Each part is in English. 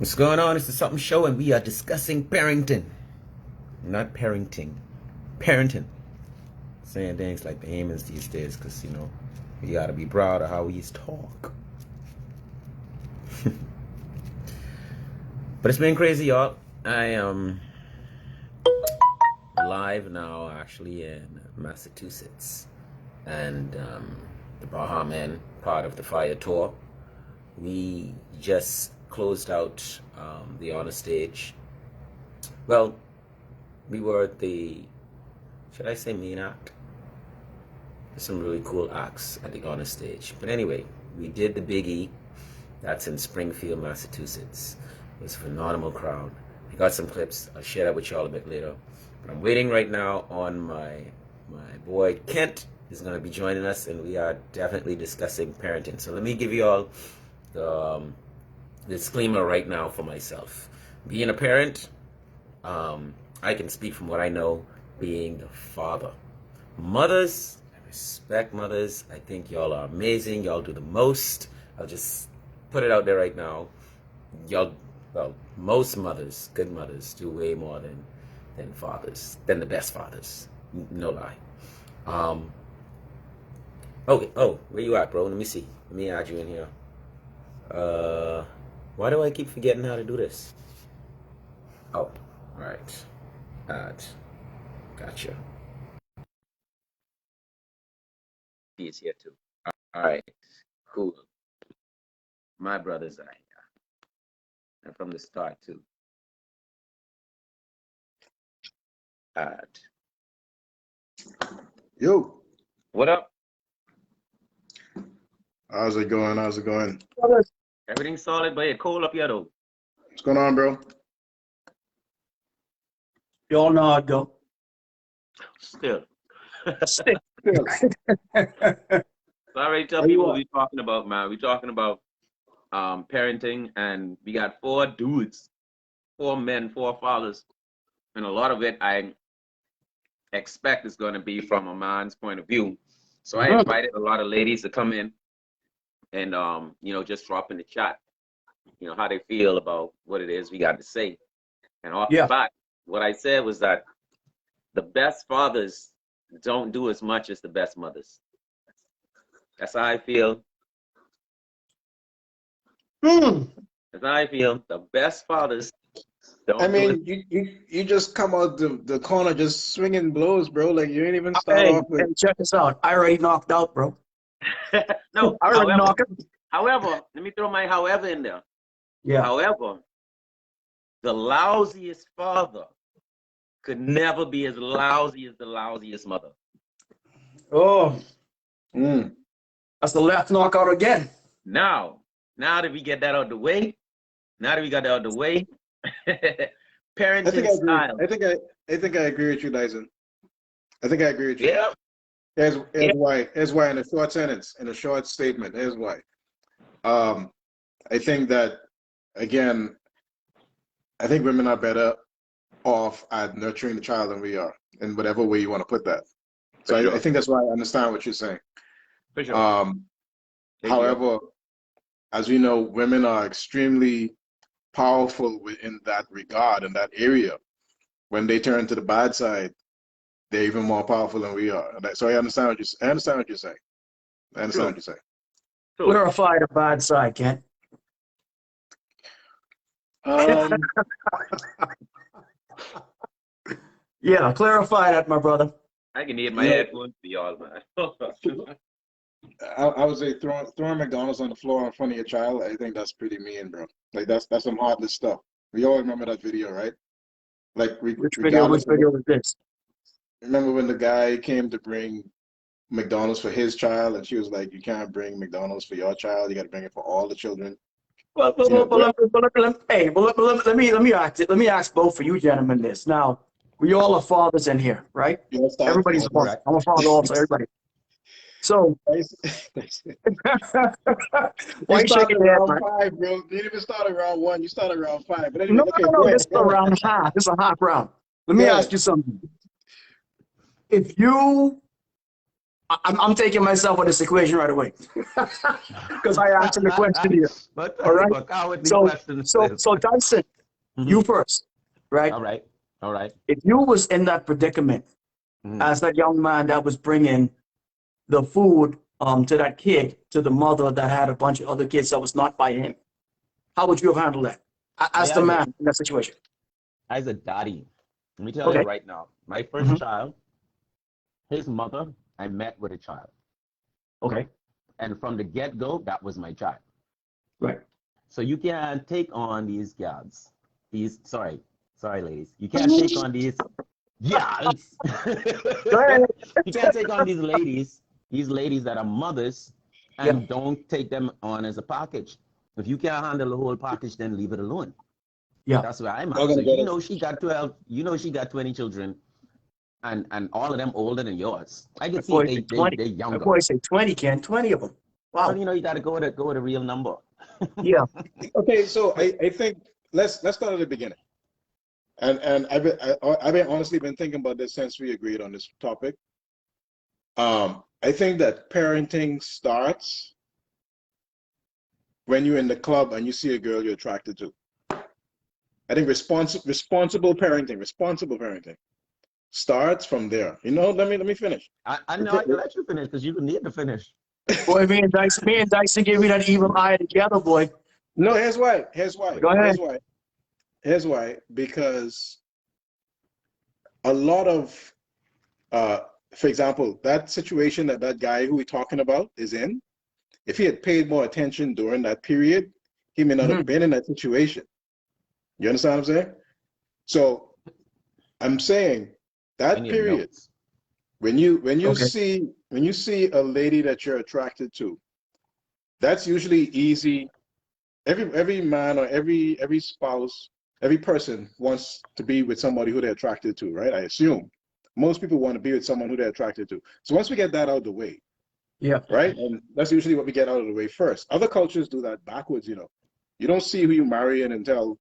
What's going on? It's the Sup'm Show, and we are discussing parenting. Not parenting. Parenting. Saying things like BAHA MEN these days, because, we gotta be proud of how we talk. But it's been crazy, y'all. I am live now, actually, in Massachusetts. And the BAHA MEN, part of the Fire Tour. We just closed out the honor stage. Well, we were at the, should I say main act? There's some really cool acts at the honor stage. But anyway, we did the Big E. That's in Springfield, Massachusetts. It was a phenomenal crowd. I got some clips. I'll share that with y'all a bit later. But I'm waiting right now on my boy Kent is going to be joining us, and we are definitely discussing parenting. So let me give you all the disclaimer right now for myself. Being a parent, I can speak from what I know being a father. Mothers, I respect mothers. I think y'all are amazing. Y'all do the most. I'll just put it out there right now. Y'all, well, most mothers, good mothers, do way more than fathers, than the best fathers. No lie. Okay, where you at, bro? Let me see. Let me add you in here. Why do I keep forgetting how to do this? Oh, alright. Add. Gotcha. He is here too. Alright. Cool. My brothers are here. And from the start too. Add. Yo. What up? How's it going? How's it going? Everything's solid, but it's cold up here though. What's going on, bro? You all know how it go. Still. Stick. Yeah. So I already tell people what we're talking about, man. We're talking about parenting, and we got 4 dudes, 4 men, 4 fathers. And a lot of it I expect is going to be from a man's point of view. So I invited a lot of ladies to come in and, just drop in the chat, how they feel about what it is we got to say. And off the bat, what I said was that the best fathers don't do as much as the best mothers. That's how I feel. That's how I feel. The best fathers don't I mean, do you just come out the corner just swinging blows, bro. Like you ain't even start off with. Hey, check this out. I already knocked out, bro. No, I already knocked out. However, let me throw my however in there. Yeah. However, the lousiest father could never be as lousy as the lousiest mother. Oh. That's the left knockout again. Now that we get that out of the way, parenting style. I think I agree with you, Dyson. I think I agree with you. Yeah. Here's why. Here's why in a short sentence, in a short statement. Here's why. I think that again, I think women are better off at nurturing the child than we are, in whatever way you want to put that. So I think that's why I understand what you're saying. For sure. However, as we know, women are extremely powerful in that regard, in that area. When they turn to the bad side, they're even more powerful than we are. So I understand what you're saying. I understand what you're saying. Clarify the bad side, Kent. Yeah, clarify that, my brother. I can need my headphones for y'all, man. I would say throwing McDonald's on the floor in front of your child, I think that's pretty mean, bro. Like that's some heartless stuff. We all remember that video, right? Like Which video was this? Remember when the guy came to bring McDonald's for his child, and she was like, "You can't bring McDonald's for your child. You got to bring it for all the children." Let me ask both of you gentlemen this. Now, we all are fathers in here, right? Everybody's a father. I'm a father also, everybody. So, why you shaking your head, man? 5, bro. You didn't even start around 1. You started around 5. But anyway, No. This is around half. This is a half round. Let me ask you something. I'm taking myself on this equation right away because I answered the question here. All right. So Dyson, you first, right? All right. All right. If you was in that predicament as that young man that was bringing the food to that kid, to the mother that had a bunch of other kids that was not by him, how would you have handled that as the man in that situation? As a daddy, let me tell you right now, my first child, his mother, I met with a child. Okay. And from the get-go, that was my child. Right. So you can't take on these gals. Sorry, ladies. You can't take on these gals. You can't take on these ladies that are mothers, and don't take them on as a package. If you can't handle the whole package, then leave it alone. Yeah. That's where I'm at. So you know she got 12, you know she got 20 children, and all of them older than yours. I can see they're younger. My boy say 20, Ken, 20 of them. Wow. Well, you know, you got to go with a real number. Yeah. Okay, so I think let's start at the beginning. And I've been honestly been thinking about this since we agreed on this topic. I think that parenting starts when you're in the club and you see a girl you're attracted to. I think responsible parenting starts from there. You know, let me finish. I know I can let you finish because you need to finish. Boy, me and Dyson gave me that evil eye together, boy. No, here's why. Go ahead. Here's why. Because a lot of, for example, that situation that guy who we're talking about is in, if he had paid more attention during that period, he may not have been in that situation. You understand what I'm saying? So I'm saying that period, when you see a lady that you're attracted to, that's usually easy. Every man or every spouse, every person wants to be with somebody who they're attracted to, right? I assume most people want to be with someone who they're attracted to. So once we get that out of the way, right, and that's usually what we get out of the way first. Other cultures do that backwards. You know, you don't see who you marry until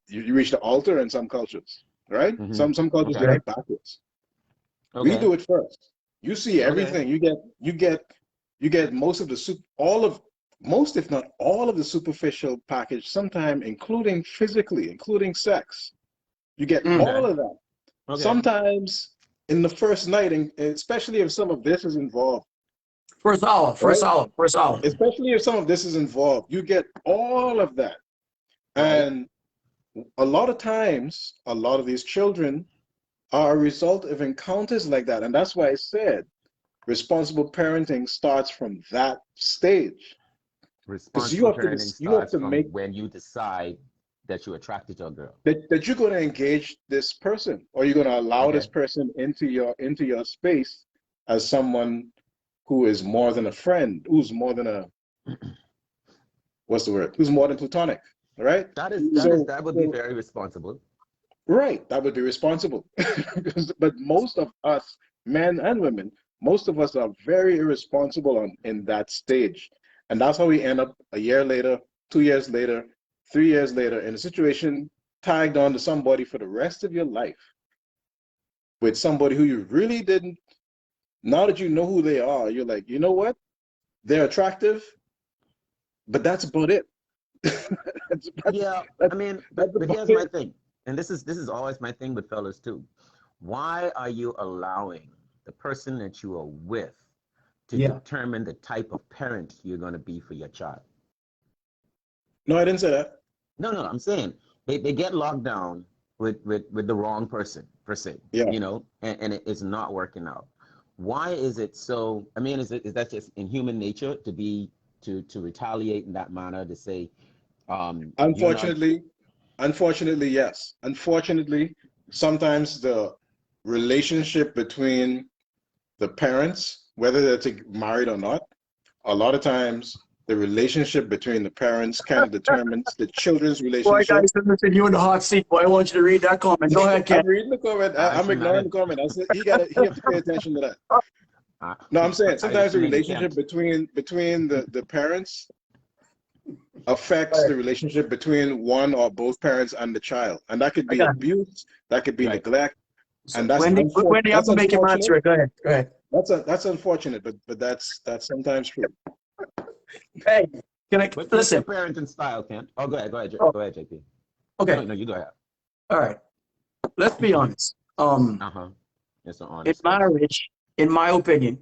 you reach the altar in some cultures, right? Some cultures do that backwards. We do it first. You see everything. You get most of the most, if not all of the superficial package, sometimes including physically, including sex. You get all of that. Sometimes in the first night, and especially if some of this is involved. First hour. Especially if some of this is involved, you get all of that. And a lot of times, a lot of these children are a result of encounters like that. And that's why I said responsible parenting starts from that stage. Responsible parenting starts from when you decide that you're attracted to a girl. That you're going to engage this person, or you're going to allow this person into your space as someone who is more than a friend, who's more than a what's the word? Who's more than platonic, right? That would be very responsible. Right, that would be responsible. But most of us, men and women, most of us are very irresponsible in that stage. And that's how we end up a year later, 2 years later, 3 years later, in a situation tagged on to somebody for the rest of your life, with somebody who you really didn't. Now that you know who they are, you're like, you know what? They're attractive, but that's about it. But here's my thing, and this is always my thing with fellas too. Why are you allowing the person that you are with to determine the type of parent you're going to be for your child? No, I didn't say that. No, I'm saying they get locked down with the wrong person per se. Yeah. You know, and it's not working out. Why is it so? I mean, is that just in human nature to retaliate in that manner, to say? Unfortunately, yes. Unfortunately, sometimes the relationship between the parents, whether they're married or not, a lot of times the relationship between the parents kind of determines the children's relationship. Boy, guys, listen, you in the hot seat, boy. I want you to read that comment. Go ahead, Ken. I'm reading the comment. I'm ignoring the comment. I said he have to pay attention to that. No, I'm saying sometimes the relationship between the parents affects the relationship between one or both parents and the child, and that could be abuse, that could be neglect, and that's Wendy, I'm gonna make him answer it. Go ahead. that's unfortunate, but that's sometimes true. Hey, can I What's listen? your parenting style, Kent? Oh, go ahead, Oh, go ahead, JP. okay, No, you go ahead. all right. Let's be honest. Uh-huh. It's an In honest space. marriage, in my opinion,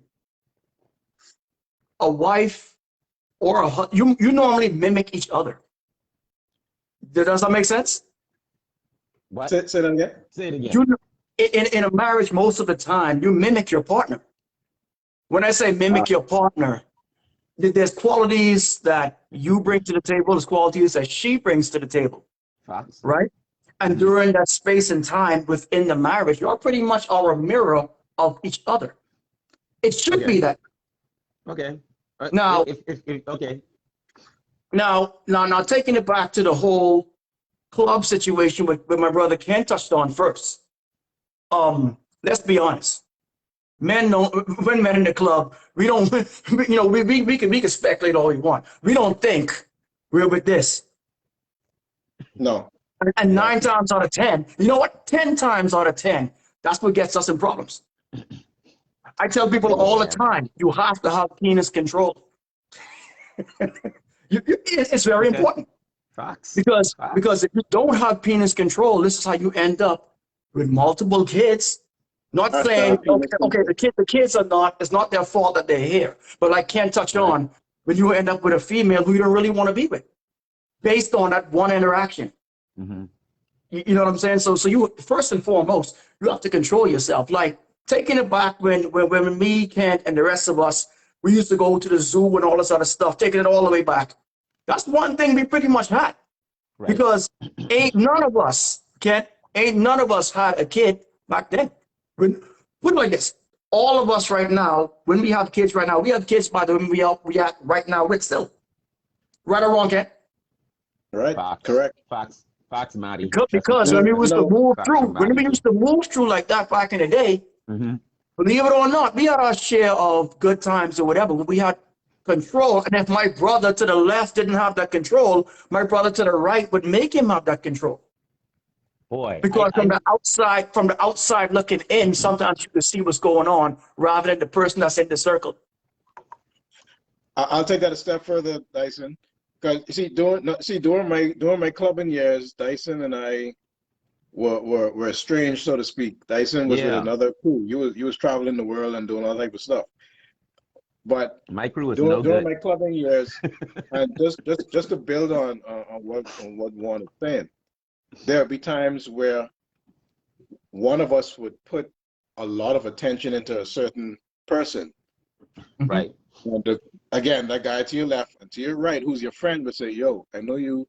a wife or you normally mimic each other. Does that make sense? What? Say that again. Say it again. You in a marriage, most of the time, you mimic your partner. When I say mimic your partner, there's qualities that you bring to the table, there's qualities that she brings to the table, Facts. right? And during that space and time within the marriage, you're pretty much are a mirror of each other. It should be Okay. that. Okay. Now, If okay. now, taking it back to the whole club situation with my brother Ken touched on first. Let's be honest. Men don't, when men in the club, we don't, we can speculate all we want. We don't think we're with this. No. And 9 times out of 10, you know what? 10 times out of 10, that's what gets us in problems. I tell people all the Yeah. time, you have to have penis control. It's very Okay. important Facts. because if you don't have penis control, this is how you end up with multiple kids. Not saying okay, the kids are not. It's not their fault that they're here. But like Ken touched on, when you end up with a female who you don't really want to be with, based on that one interaction. Mm-hmm. You know what I'm saying? So you first and foremost, you have to control yourself. Like taking it back when me, Kent, and the rest of us, we used to go to the zoo and all this other stuff, taking it all the way back. That's one thing we pretty much had. Right. Because ain't none of us had a kid back then. Put it like this. All of us right now, when we have kids right now, we have kids by the way we are right now with still. Right or wrong, Kent? Right. Facts. Correct. Facts, Maddie. Because when we used to move through, like that back in the day, Mm-hmm. believe it or not, we had our share of good times or whatever, but we had control. And if my brother to the left didn't have that control, my brother to the right would make him have that control. Boy. Because from the outside looking in, sometimes you can see what's going on rather than the person that's in the circle. I'll take that a step further, Dyson. Because you see, during my clubbing years, Dyson and I were estranged, so to speak. Dyson was with another crew. You was traveling the world and doing all type of stuff. But my crew was during my clubbing years, and just to build on what Juan is saying, there'd be times where one of us would put a lot of attention into a certain person. Right. And again, that guy to your left and to your right, who's your friend, would say, "Yo, I know you.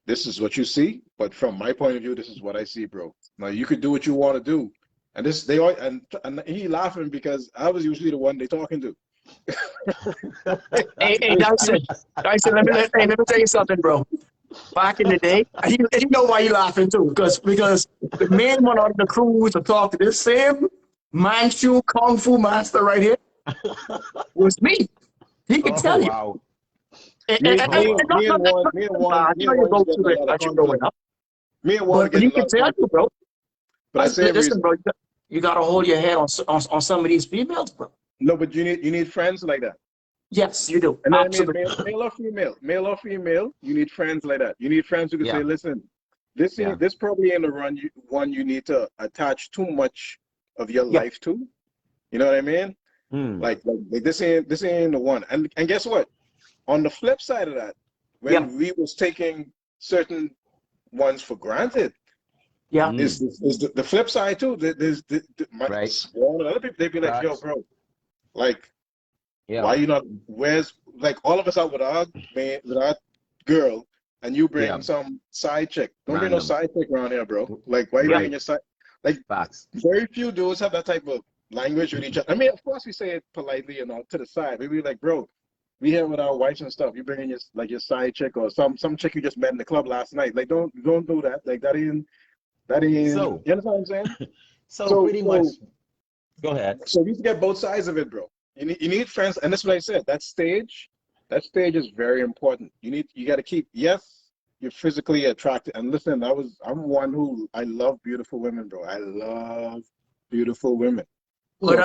This is what you see, but from my point of view, this is what I see, bro. Now you could do what you want to do." And and he laughing because I was usually the one they talking to. Hey, Dyson, let me tell you something, bro. Back in the day, and you know why you laughing too, because the main one on the cruise to talk to this same Manchu Kung Fu master right here was me. He can tell you. Wow. Me and Juan get a lot of conflict. Me and Juan get a lot of conflict. He can tell you, bro. But I say, listen, bro, you gotta hold your head on some of these females, bro. No, but you need friends like that. Yes, you do. And then Absolutely. male or female, you need friends like that. You need friends who can say, "Listen, this probably ain't the one you need to attach too much of your life to." You know what I mean? Like this ain't the one. And guess what? On the flip side of that, when we was taking certain ones for granted, is the flip side too. There's other people, they'd be like, "Yo, bro, like, why you not? Where's like all of us out with our man, with our girl, and you bring some side chick? Don't bring no side chick around here, bro. Like, why you bringing your side? Like, very few dudes have that type of language with each other. I mean, of course, we say it politely and to the side. We like, bro, we here with our wives and stuff. You bringing your side chick or some chick you just met in the club last night. Like, don't do that. Like, that ain't. So, you understand what I'm saying? so pretty much. Go ahead. So you get both sides of it, bro. You need friends, and that's what I said. That stage is very important. You got to keep. Yes, you're physically attracted, and listen, I'm one who I love beautiful women, bro. I love beautiful women, But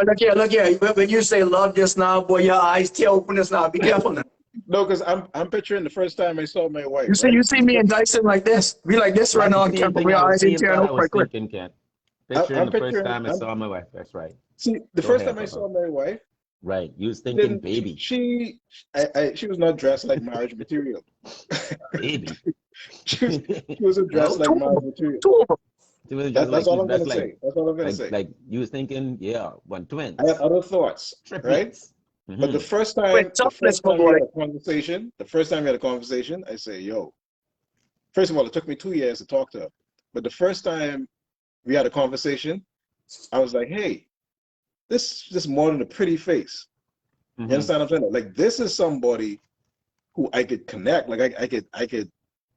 look here. When you say love just now, boy, your eyes tear open just now. Be careful now. No, because I'm picturing the first time I saw my wife. You see me and Dyson like this. We like this right That's now the on same camera. thing We I our was eyes ain't seeing, tearing thought I open was right quick. thinking, Ken. Picturing the first time I saw my wife. That's right. See, the Go first ahead, time I brother. saw my wife, Right. You was thinking then baby. she was not dressed like marriage material. Baby. She wasn't dressed No? like Two of marriage them. material. Two of them. She was just That's like, all she's I'm gonna dressed say. That's all I'm gonna say. like you was thinking, yeah, one I had twins. other thoughts, right? Triplets. But Mm-hmm. Wait, the toughness, first my time we boy. had a conversation, I say, yo, first of all, it took me 2 years to talk to her. But the first time we had a conversation, I was like, hey, this is just more than a pretty face. You Mm-hmm. understand what I'm saying? Like, this is somebody who I could connect. Like, I could,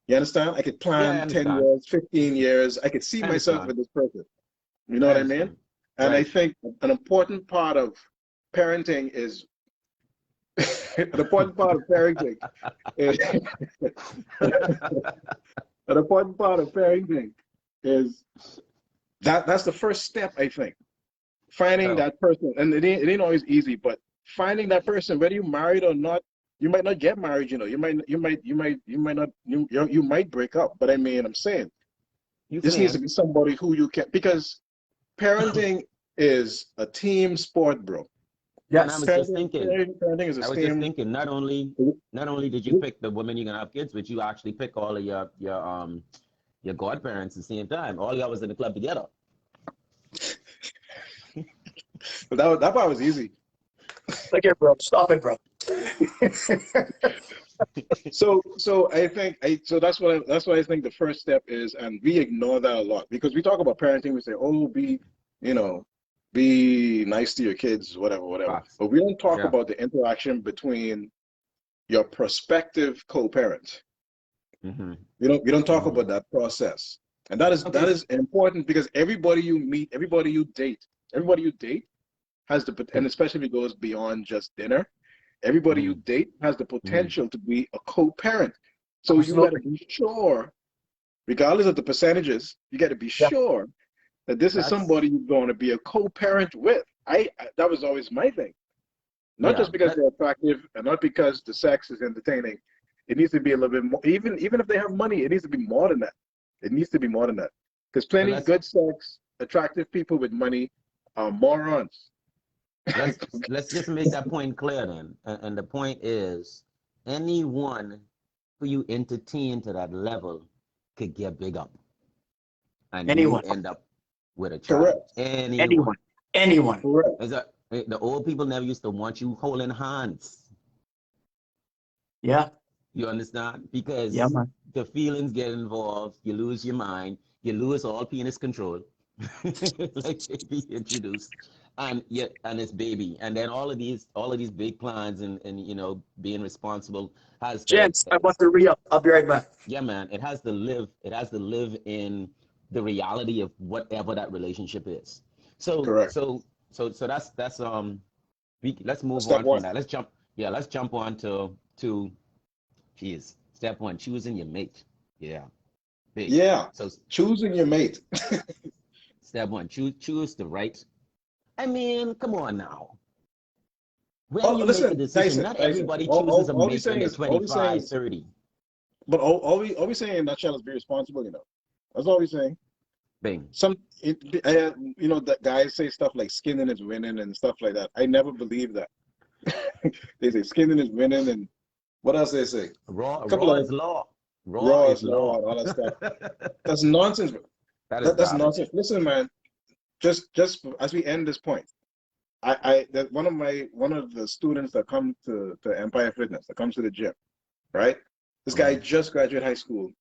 you understand? I could Yeah, I plan 10 understand. years, 15 years. I could see I myself understand. with this person. You know I what I mean? understand. And I Right. think an important part of parenting is an important part of parenting is an important part of parenting is that's the first step, I think. Finding So, that person, and it ain't always easy, but finding that person, whether you're married or not, you might not get married, you might break up. But I mean, I'm saying you this needs to can. be somebody who you can, because parenting is a team sport, bro. And I Yes. was just thinking, Parenting is a team. not only did you pick the woman you're gonna have kids with, you actually pick all of your godparents at the same time. All y'all was in the club together. But that part was easy. Look here, bro. Stop it, bro. So I think that's what I think the first step is, and we ignore that a lot because we talk about parenting. We say, oh, be nice to your kids, whatever. Facts. But we don't talk Yeah. about the interaction between your prospective co-parent. Mm-hmm. We don't talk Mm-hmm. about that process, and that Okay. is important because everybody you meet, everybody you date has and especially if it goes beyond just dinner. Everybody you Mm-hmm. date has the Mm-hmm. potential to be a co-parent. So you got to Absolutely. be sure, regardless of the percentages, you got to be Yeah. sure that this is That's somebody you're going to be a co-parent with. That was always my thing. Not yeah. just because they're attractive and not because the sex is entertaining. It needs to be a little bit more. Even if they have money, it needs to be more than that. It needs to be more than that. Because So plenty good sex, attractive people with money are morons. let's just make that point clear then. And the point is, anyone who you entertain to that level could get big up, and you Anyone. end up with a child. Correct. Anyone. Anyone. Correct. Is that the old people never used to want you holding hands? Yeah. You understand? Yeah, Because man. the feelings get involved, you lose your mind, you lose all penis control, like JP introduced, and yet and it's baby, and then all of these big plans and being responsible has to Gents, I want to re-up. I'll be right back. yeah man, it has to live in the reality of whatever that relationship is. So Correct. so that's let's move Step on from one. that. Let's jump on to Jeez. Step one, choosing your mate. Yeah. Big. Yeah. So Choosing your mate. step one, choose the right. I mean, come on now. Oh, When you make a listen, decision, Dyson, not Dyson. everybody chooses a All we mate when saying they're is, all we saying 25, is, 30. but all we saying in that nutshell is be responsible, That's all we saying. Bing. That guys say stuff like skinning is winning and stuff like that. I never believe that. They say skinning is winning, and what else they say? A couple Raw of is law. Raw raw is is law law. and all that stuff. That's nonsense, bro. That is That's garbage. nonsense. Listen, man. Just as we end this point, that one of the students that come to Empire Fitness, that comes to the gym, right? This guy just graduated high school,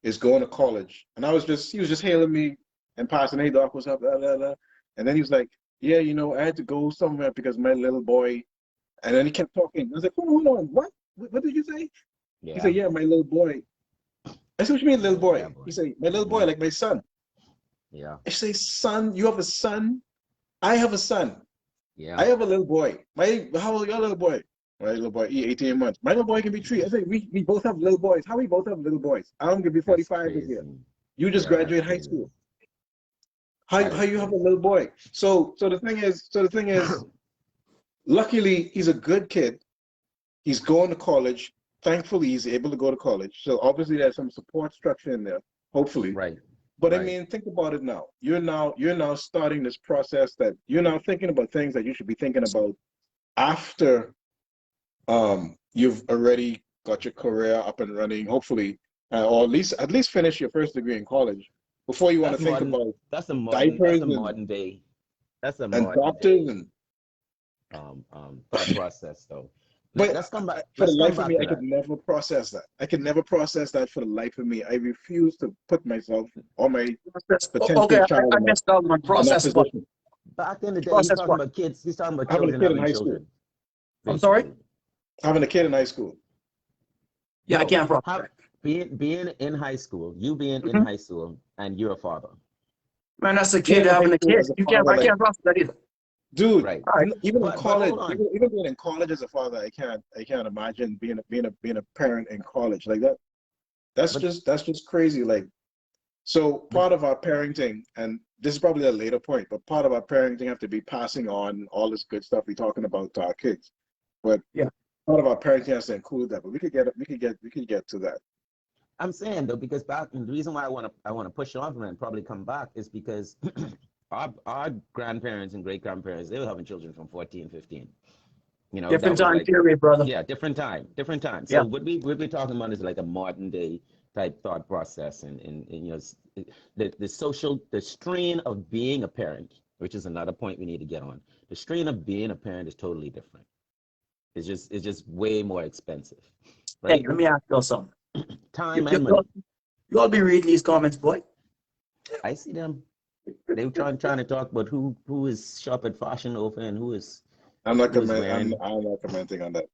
is going to college, and he was just hailing me and passing, hey doc, what's up, blah, blah, blah. And then he was like, yeah, I had to go somewhere because my little boy, and then he kept talking. I was like, hold on, what did you say? He Yeah. said, yeah, my little boy. I said, what you mean little boy? Yeah, boy. He said, my little boy, like my son. Yeah. I say, son, you have a son? I have a son. Yeah. I have a little boy. How old your little boy? My little boy, he 18 months. My little boy can be 3. I say, we both have little boys. How we both have little boys? I'm gonna be That's 45 this crazy. year. You just Yeah, that's graduate high crazy. school. How you have a little boy? So the thing is, luckily he's a good kid. He's going to college. Thankfully, he's able to go to college. So obviously, there's some support structure in there. Hopefully, Right. but I Right. mean, think about it now. You're now starting this process that you're now thinking about things that you should be thinking about after you've already got your career up and running. Hopefully, or at least finish your first degree in college before you want That's to think modern. about That's a modern. That's diapers a modern day. That's a and modern doctors day and. thought process, though. But Let's come back. for the Let's come life of back me, to I could that. never process that. I could never process that for the life of me. I refuse to put myself or my Okay, potential child I missed out on in that process what? position. Back in the day, he's Process talking what? about kids. He's talking about Having a children kid in having high school. children, I'm sorry? basically. Having a kid in high school. Yeah, I No, can't process how that. being in high school, you being in Mhm. high school, and you're a father, Man, that's a Being kid in high having a school kid. as a father, I like, can't process that either. dude, right? All right. even in But college, hold on. even being in college as a father, I can't imagine being a parent in college like that. But That's just crazy. Like, so but part of our parenting, and this is probably a later point, but part of our parenting have to be passing on all this good stuff we're talking about to our kids. But Yeah. part of our parenting has to include that. But we could get to that. I'm saying though, because back and the reason why I want to push on and probably come back is because our grandparents and great grandparents, they were having children from 14, 15. That Different was time like, period, brother. yeah, different time, different time. Yeah. So what we're talking about is like a modern day type thought process, and the strain of being a parent, which is another point we need to get on. The strain of being a parent is totally different. It's just way more expensive, Hey, right? let me ask you something. Time and money. You all be reading these comments, boy. I see them. They were trying to talk about who is shop at Fashion Nova and I'm not who is comment. I'm, wearing. I'm not commenting on that.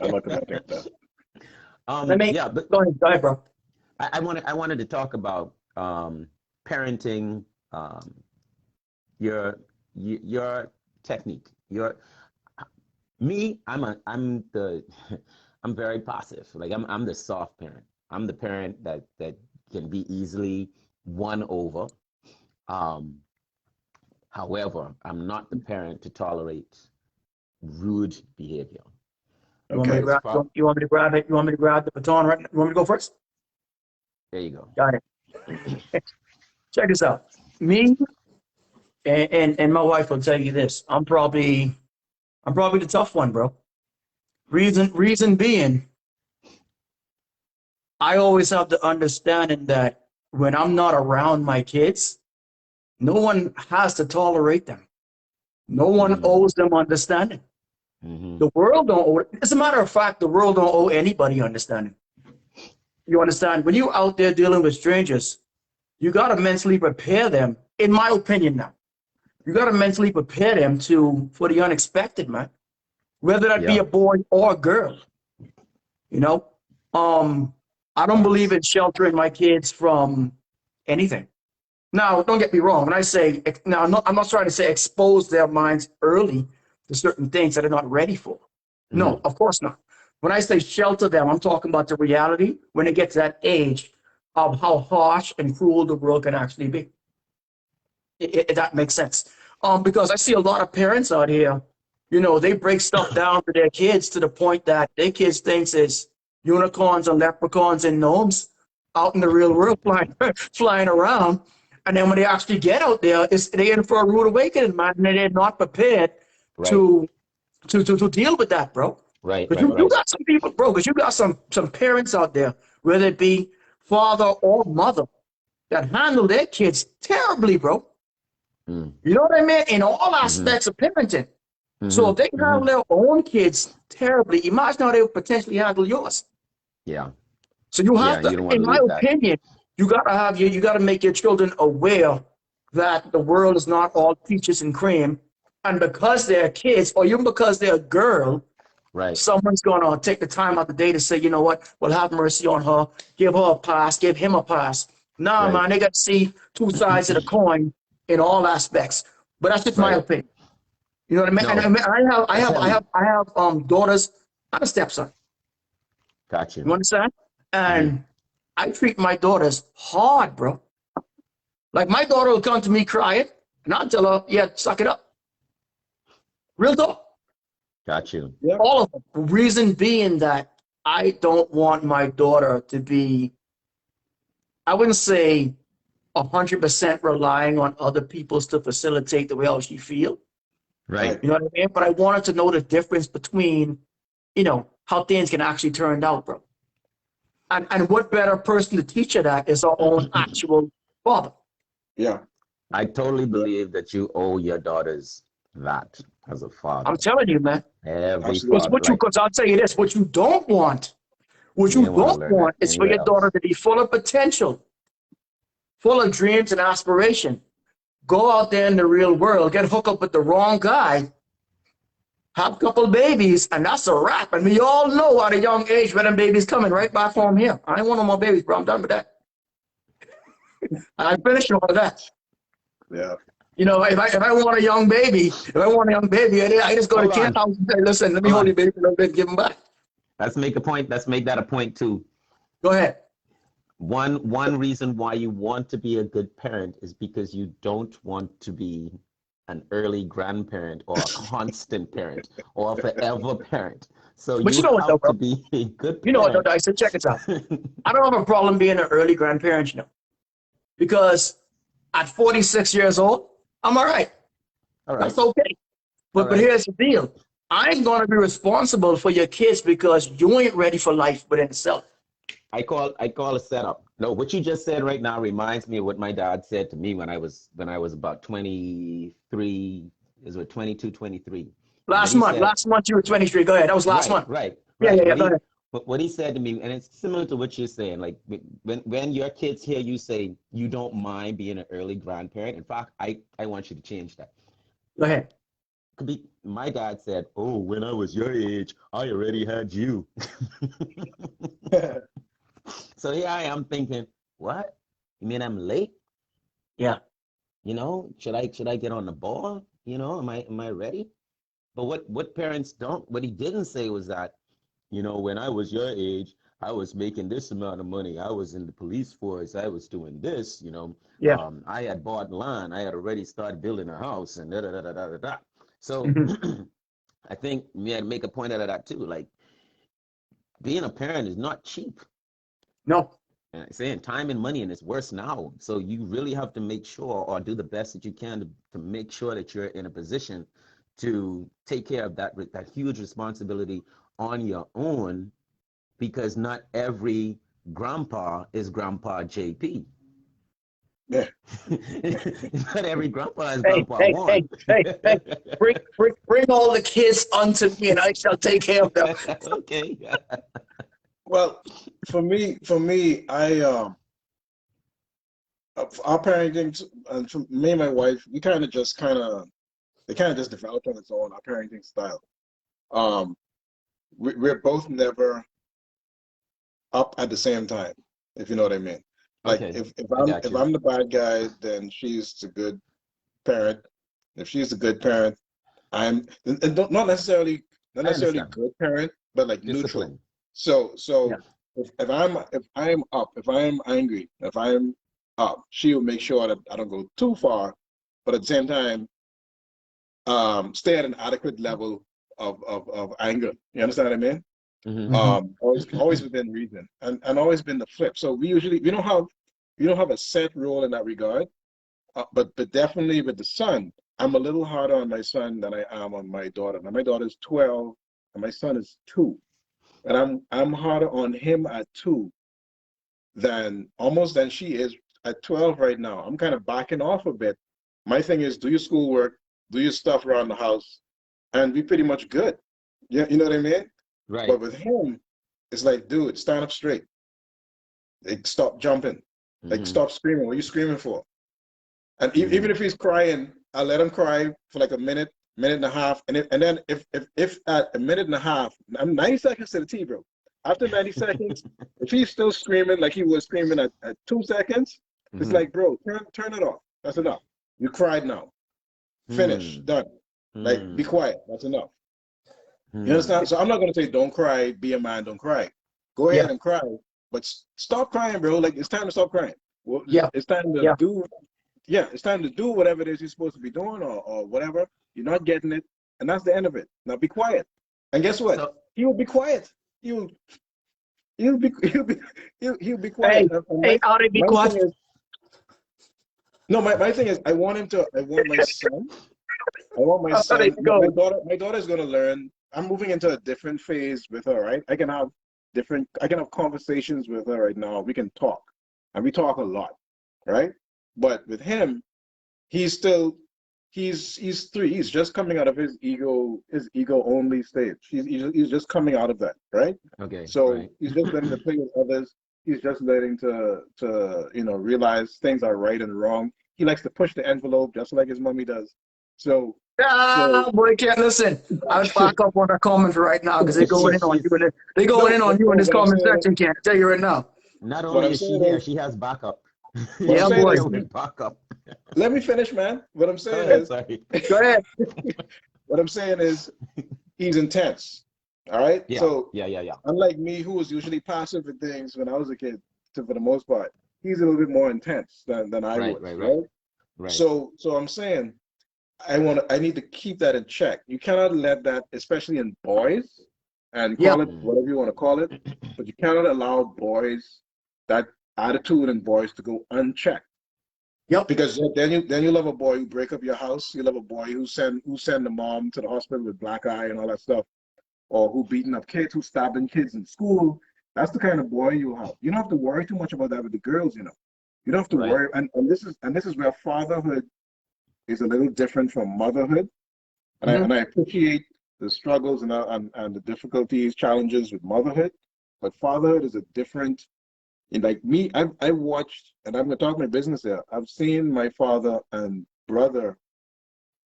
I'm not commenting on that. Yeah, but Go ahead, bro. I wanted to talk about parenting, your technique. I'm I'm very passive. Like I'm the soft parent. I'm the parent that can be easily won over. Um, However, I'm not the parent to tolerate rude behavior. You want me to Okay. Because grab? You want me to grab it? You want me to grab the baton right now? You want me to go first? there you go. Got it. Check this out. Me and my wife will tell you this. I'm probably the tough one, bro. Reason being, I always have the understanding that when I'm not around my kids, no one has to tolerate them. No one owes them understanding. Mm-hmm. The world don't owe it. As a matter of fact, the world don't owe anybody understanding. You understand? When you're out there dealing with strangers, you got to mentally prepare them, in my opinion now. You got to mentally prepare them for the unexpected, man. Whether that be Yeah. a boy or a girl. You know? I don't believe in sheltering my kids from anything. Now, don't get me wrong. When I say now, I'm not trying to say expose their minds early to certain things that they're not ready for. No, Mm-hmm. of course not. When I say shelter them, I'm talking about the reality when they get to that age of how harsh and cruel the world can actually be. If that makes sense. Because I see a lot of parents out here, they break stuff down for their kids to the point that their kids thinks it's unicorns and leprechauns and gnomes out in the real world flying around. And then when they actually get out there, they're in for a rude awakening, man, and they're not prepared Right. to to deal with that, bro. Right. Because Right. you Right. got some people, bro, because you got some parents out there, whether it be father or mother, that handle their kids terribly, bro. Mm. You know what I mean? In all Mm-hmm. aspects of parenting. So Mm-hmm. if they can handle Mm-hmm. their own kids terribly, imagine how they would potentially handle yours. Yeah. So you have Yeah. to, You don't want in to my leave that. opinion, you gotta make your children aware that the world is not all peaches and cream. And because they're kids, or even because they're a girl, Right. someone's gonna take the time out the day to say, you know what, well, have mercy on her, give her a pass, give him a pass. Nah, Right. man, they got to see two sides of the coin in all aspects. But that's just my Right. opinion. You know what I mean? And I No, mean, that's heavy. I have daughters and a stepson. Got you. You understand? Mm-hmm. And I treat my daughters hard, bro. Like my daughter will come to me crying, and I'll tell her, yeah, suck it up. Real talk. Got you. Yeah. All of them. Reason being that I don't want my daughter to be, I wouldn't say 100% relying on other people's to facilitate the way how she feel. Right. You know what I mean? But I wanted to know the difference between, you know, how things can actually turn out, bro. And what better person to teach her that is our own actual father. Yeah. I totally believe that you owe your daughters that as a father. I'm telling you, man. Every Absolutely. father, like, Because I'll tell you this, what you don't want, what you you ain't wanna don't learn want that is for your anywhere daughter else. to be full of potential, full of dreams and aspiration. Go out there in the real world, get hooked up with the wrong guy, have a couple babies, and that's a wrap. And we all know at a young age where them babies coming right back home here. I ain't want no more babies, bro. I'm done with that. I finished all of that. Yeah. You know, if I want a young baby, I just go to Hold camp on. house and say, listen, let me Hold hold on. your baby a little bit and give him back. Let's make a point. Let's make that a point too. Go ahead. One reason why you want to be a good parent is because you don't want to be an early grandparent or a constant parent or a forever parent. So But you you know what, though, have to bro? be a good You know what, though, parent. Dyson? Check this out. I don't have a problem being an early grandparent, you know, because at 46 years old, I'm all right. All right. That's okay. All But right. here's the deal. I ain't going to be responsible for your kids because you ain't ready for life within itself. I call a setup. No, what you just said right now reminds me of what my dad said to me when I was about 23, is it 22, 23. And what he said, Last month you were 23. Go ahead. That was last right, month. right, Yeah, right. yeah, yeah. Go ahead. What he said to me, and it's similar to what you're saying, like when your kids hear you say you don't mind being an early grandparent. In fact, I want you to change that. Go ahead. Could be my dad said, "Oh, when I was your age, I already had you." So here I am thinking, what? You mean I'm late? Yeah. You know, should I get on the ball? You know, am I ready? But what parents don't, what he didn't say was that, you know, when I was your age, I was making this amount of money. I was in the police force. I was doing this, you know. Yeah. I had bought land. I had already started building a house and da da da da da da. Da. So Mhm. I think we had to make a point out of that too. Like being a parent is not cheap. No. And I'm saying time and money, and it's worse now. So you really have to make sure or do the best that you can to make sure that you're in a position to take care of that huge responsibility on your own, because not every grandpa is Grandpa JP. Yeah. Not every grandpa is Hey, Grandpa hey, Juan. hey, hey, hey. Bring all the kids unto me and I shall take care of them. Okay. Well, for me, our parenting, for me and my wife, we kind of just they kind of just developed on its own, our parenting style. Um, we're both never up at the same time, if you know what I mean. Like Okay. if I got if you. I'm the bad guy, then she's the good parent. If she's the good parent, and not necessarily I understand. good parent, but like neutral. Discipline. So Yeah. if I'm up, if I'm angry, if I'm up, she will make sure that I don't go too far, but at the same time, stay at an adequate level of anger. You understand what I mean? Mm-hmm. Mhm. Always within reason, and always been the flip. So we don't have a set role in that regard, but definitely with the son, I'm a little harder on my son than I am on my daughter. Now my daughter's 12 and my son is 2, and I'm harder on him at 2 than she is at 12 right now. I'm kind of backing off a bit. My thing is do your schoolwork, do your stuff around the house, and be pretty much good. Yeah, you know what I mean? Right. But with him, it's like, dude, stand up straight. Like, stop jumping. Like, Mm-hmm. stop screaming. What are you screaming for? And Mm-hmm. even if he's crying, I let him cry for like a minute, minute and a half, and then if at a minute and a half, I'm 90 seconds to the T, bro. After 90 seconds, if he's still screaming like he was screaming at 2 seconds, it's Mm-hmm. like, bro, turn it off. That's enough. You cried now. Finish. Hmm. Done. Like, be Hmm. quiet. That's enough. You Hmm. understand? So I'm not gonna say don't cry, be a man, don't cry. Go ahead Yeah. and cry, but stop crying, bro. Like it's time to stop crying. Well, Yeah. it's time to Yeah. do. it's time to do whatever it is you're supposed to be doing or whatever. You're not getting it, and that's the end of it. Now be quiet. And guess what? So, He will be quiet. He'll he'll be he'll be Hey, quiet. And hey, how they be my quiet? thing is no, my thing is I want my son. I want my How they son. go? My daughter's gonna learn. I'm moving into a different phase with her, right? I can have conversations with her right now. We can talk. And we talk a lot, right? But with him, he's still he's 3. He's just coming out of his ego only stage. He's just coming out of that, right? okay, So right. he's just learning to play with others. He's just learning to realize things are right and wrong. He likes to push the envelope just like his mommy does. So Ah, boy, can't listen. I'll back up on the comments right now because they're going She, in on she's you. They going in on you in this what I'm comment saying section, can't I tell you right now. not what only I'm is she saying here, is she has backup. what I'm Yeah, saying boy. is Here with backup. let me finish, man. What I'm Go saying ahead, is sorry. Go ahead. what I'm saying is he's intense. All right. Yeah, So yeah. unlike me, who was usually passive with things when I was a kid, for the most part, he's a little bit more intense than I Right, was, right, right, right? right. So I'm saying I need to keep that in check. You cannot let that, especially in boys, and Yeah. call it whatever you want to call it, but you cannot allow boys that attitude in boys to go unchecked. Yep. Because then you love a boy who break up your house. You love a boy who send the mom to the hospital with black eye and all that stuff, or who beating up kids, who stabbing kids in school. That's the kind of boy you have. You don't have to worry too much about that with the girls, you know. You don't have to Right. worry, and this is where fatherhood is a little different from motherhood. And Mhm. I appreciate the struggles and the difficulties, challenges with motherhood, but fatherhood is a different. And like me, I've watched, and I'm gonna talk my business here. I've seen my father and brother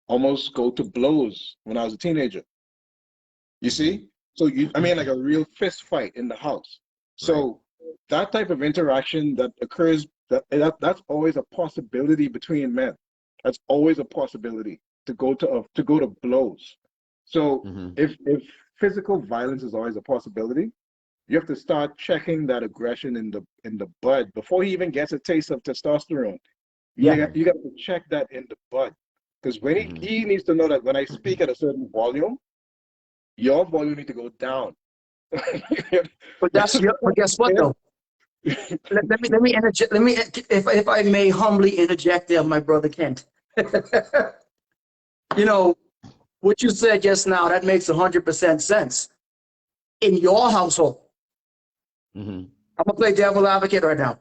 almost go to blows when I was a teenager. You Hmm. see? So I mean like a real fist fight in the house. Right. So that type of interaction that occurs, that's always a possibility between men. That's always a possibility to go to blows. So Hmm. if physical violence is always a possibility, you have to start checking that aggression in the bud before he even gets a taste of testosterone. Yeah. You got to check that in the bud. Because when Hmm. he needs to know that when I speak at a certain volume, your volume need to go down. But guess what though? Let me interject. Let me if I may humbly interject there, my brother Kent. You know what you said just now. That makes 100% sense in your household. Hmm. I'm gonna play devil advocate right now.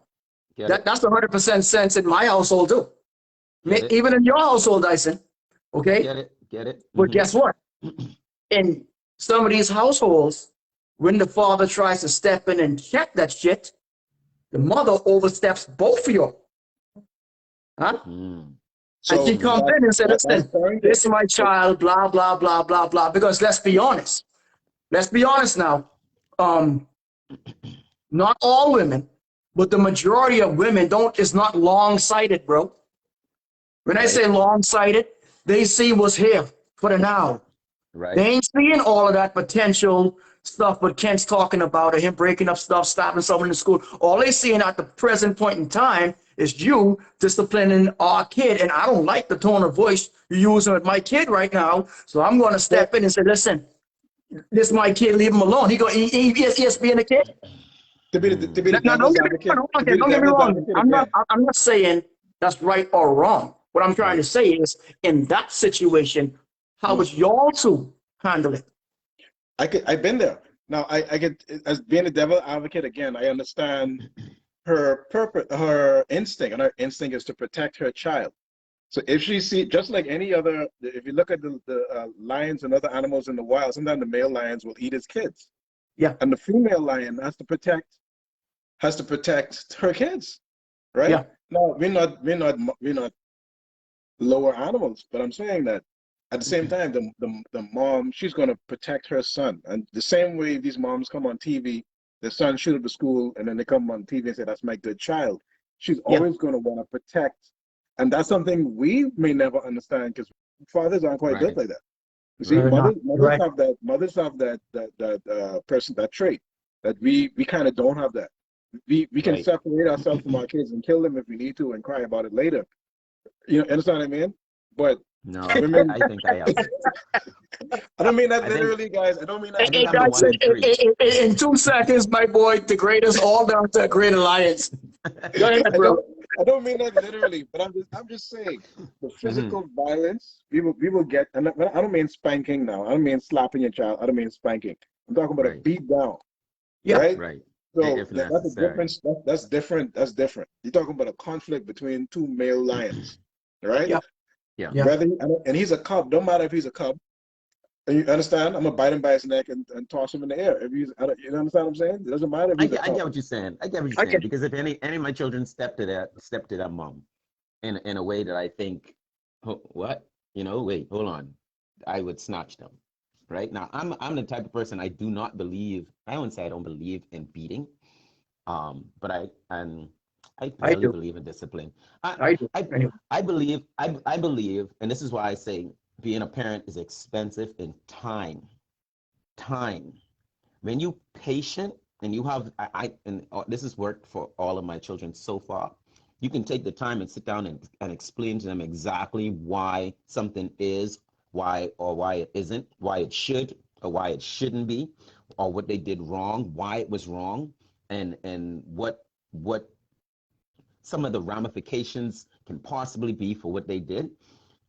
Get it, That's 100% sense in my household too. get it, Even in your household, Dyson. Okay. get it. But guess what? In some of these households, when the father tries to step in and check that shit, the mother oversteps both of you. Huh? Mm. And she So comes in and says, that's listen, parenting. this is my child, blah, blah, blah, blah, blah. Because let's be honest. Let's be honest now. Um, Not all women, but the majority of women is not long-sighted, bro. When I Right, say long-sighted, they see what's here for the now. right. They ain't seeing all of that potential stuff what Kent's talking about, or him breaking up stuff, stopping someone in school. All they seeing at the present point in time is you disciplining our kid. And I don't like the tone of voice you're using with my kid right now. So I'm going to step in and say, listen, this is my kid, leave him alone. He is being a kid. To Mm. be the Now, don't devil's get me advocate, wrong. to be the Don't get me devil's wrong. advocate again. I'm not saying that's right or wrong. What I'm trying Right. to say is, in that situation, how Mm. would y'all two handle it? I've been there. Now I get as being a devil advocate again. I understand her purpose, her instinct, and her instinct is to protect her child. So if she see, just like any other, if you look at the lions and other animals in the wild, sometimes the male lions will eat his kids, Yeah, and the female lion has to protect her kids, right? yeah, No, we're not lower animals, but I'm saying that at the same time, the mom, she's going to protect her son. And the same way these moms come on TV, their son shoot up the school, and then they come on TV and say, that's my good child. She's yeah. always going to want to protect. And that's something we may never understand because fathers aren't quite built Right, like that. You see, right. You're not. You're right. mothers have that person, that trait that we kind of don't have that. We can Right. separate ourselves from our kids and kill them if we need to and cry about it later. You understand what I mean? But No, women, I think I am. I don't mean that I think literally, guys. I don't mean Hey, that hey, I'm the literally. guys, one in three. in 2 seconds, my boy, the greatest all down to a great alliance. Go ahead, I bro. don't I don't mean that literally, but I'm just saying the physical violence we will get, and I don't mean spanking now. I don't mean slapping your child. I don't mean spanking. I'm talking about a Right, beat down, Yeah, right? right. So If that's a necessary. difference. That's different. That's different. You're talking about a conflict between two male lions, right? yeah, Yeah. yeah. Whether and he's a cub. Don't matter if he's a cub. And you understand? I'm gonna bite him by his neck and toss him in the air. If he's, you understand what I'm saying? It doesn't matter if he's a I cub. get what you're saying. I get what you're I saying get because if any of my children step to their mom in a way that I think, oh, what, wait, hold on, I would snatch them. Right now, I'm the type of person I do not believe. I wouldn't say I don't believe in beating, but I I really do. believe in discipline. I I do. I Anyway. I believe, and this is why I say being a parent is expensive in time. Time. When you patient and you have and this has worked for all of my children so far. You can take the time and sit down and explain to them exactly why something is, why it isn't, why it should or why it shouldn't be, or what they did wrong, why it was wrong, and what some of the ramifications can possibly be for what they did.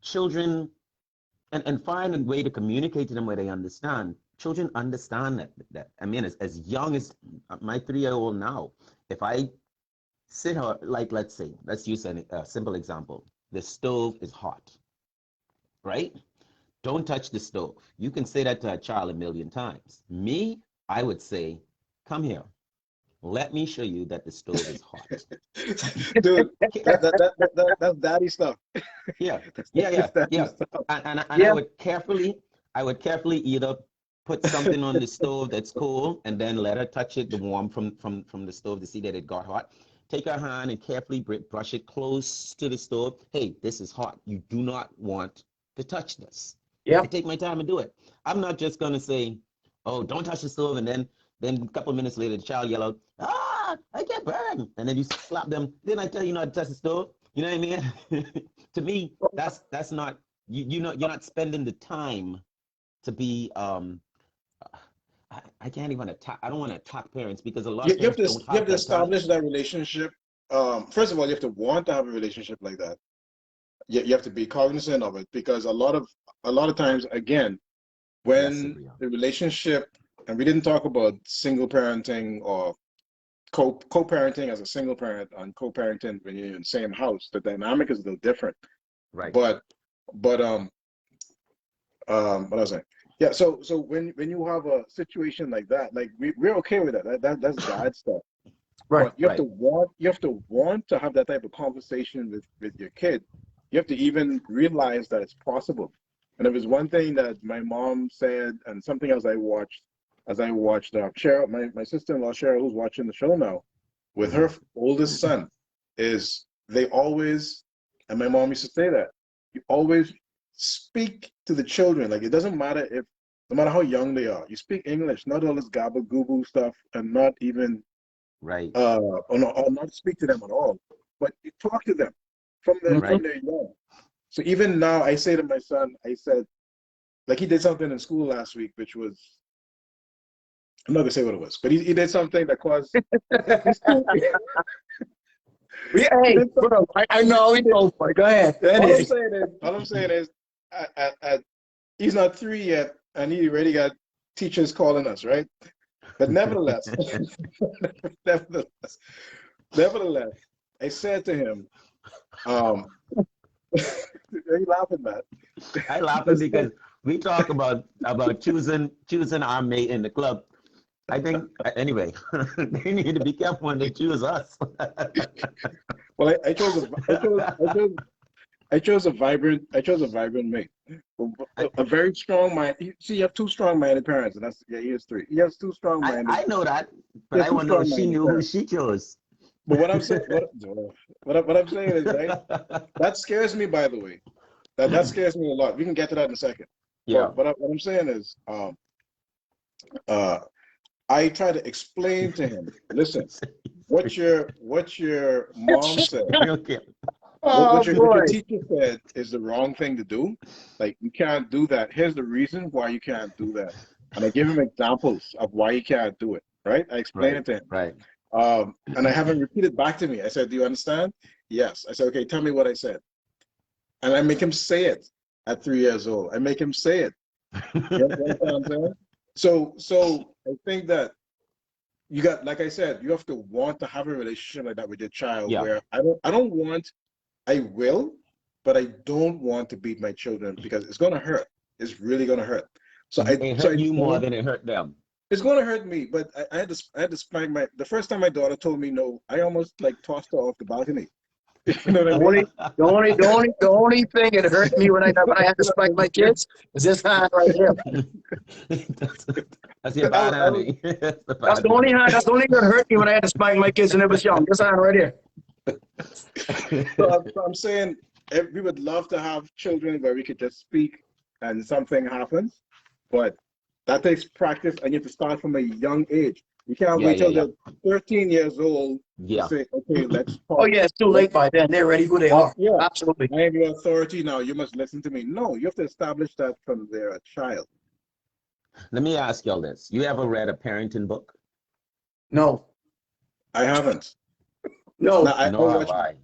Children and find a way to communicate to them where they understand. Children understand that. I mean, as young as my 3 year old now, if I sit her, like, let's use a simple example. The stove is hot, right? Don't touch the stove. You can say that to a child a million times. Me, I would say, come here. Let me show you that the stove is hot. Dude, that's daddy stuff. Yeah, That's yeah, daddy yeah. stuff. And Yeah, I would carefully either put something on the stove that's cool and then let her touch it, the warm from the stove to see that it got hot. Take her hand and carefully brush it close to the stove. Hey, this is hot. You do not want to touch this. yeah. I take my time and do it. I'm not just gonna say, oh, don't touch the stove, and then a couple of minutes later the child yell out, ah, I get burned. And then you slap them. Then I tell you not to touch the stove. You know what I mean? To me, that's not you're not spending the time to be I can't even attack. I don't want to attack parents because a lot You, of you have parents to don't you have have to that time. establish that relationship. First of all, you have to want to have a relationship like that. You have to be cognizant of it because a lot of times, again, Yes, when Sabrina. the relationship, and we didn't talk about single parenting or co-parenting as a single parent and co-parenting when you're in the same house, the dynamic is a little different. Right. But what was I saying? Yeah, so when you have a situation like that, like we're okay with that. That's dad stuff. Right. But Right. you have to want to have that type of conversation with your kid. You have to even realize that it's possible. And it was one thing that my mom said, and something else as I watched Cheryl, my sister-in-law Cheryl, who's watching the show now, with her oldest son, is they always, and my mom used to say that, you always speak to the children. Like it doesn't matter if, no matter how young they are, you speak English, not all this gabba goo stuff, and not even Right. or not speak to them at all, but you talk to them from Mhm. Right. their young. So even now, I say to my son, I said, like he did something in school last week, which was, I'm not gonna say what it was, but he did something that caused. He's too, he Hey, did some, bro, I know how he it did, goes, boy. Go ahead. all I'm Anyway. saying is, he's not 3 yet, and he already got teachers calling us, right? But nevertheless, nevertheless, nevertheless, I said to him, um, are you laughing, Matt? I I laughing said, because we talk about choosing our mate in the club. I think anyway, they need to be careful when they choose us. well, I chose a vibrant mate, a very strong mind. See, you have two strong-minded parents, and that's, yeah, he has three. He has two strong-minded. I know that, He but has I two want to know if she strong-minded knew who parents. she chose. But what I'm saying, what I'm saying is, right? That scares me, by the way. That scares me a lot. We can get to that in a second. Yeah. But what I'm saying is, uh, I try to explain to him. Listen, what your mom said. Okay. What Oh your boy. teacher said is the wrong thing to do. Like, you can't do that. Here's the reason why you can't do that. And I give him examples of why he can't do it, right? I explain Right, it to him. right. And I have him repeat it back to me. I said, do you understand? Yes. I said, okay, tell me what I said. And I make him say it at 3 years old. I make him say it. You understand what I'm saying? So I think that you got, like I said, you have to want to have a relationship like that with your child Yeah. where I will, but I don't want to beat my children because it's gonna hurt. It's really gonna hurt. It hurt you more than it hurt them. It's gonna hurt me. But I had to spank the first time my daughter told me no, I almost like tossed her off the balcony. You know what I mean? The only thing that hurt me when I had to spank my kids is this hand right here. That's your bad honey. That's the only hand. That's the only thing that hurt me when I had to spank my kids when I was young. This hand right here. So I'm saying we would love to have children where we could just speak and something happens, but that takes practice and you have to start from a young age. You can't Yeah, wait till yeah, they're 13 years old yeah. to say, okay, let's talk. Oh yeah, it's too late by then. They're already who they are. Yeah. Absolutely. I am your authority now. You must listen to me. No, you have to establish that from they're a child. Let me ask y'all this. You ever read a parenting book? No. I haven't. No. Now, Nor have I.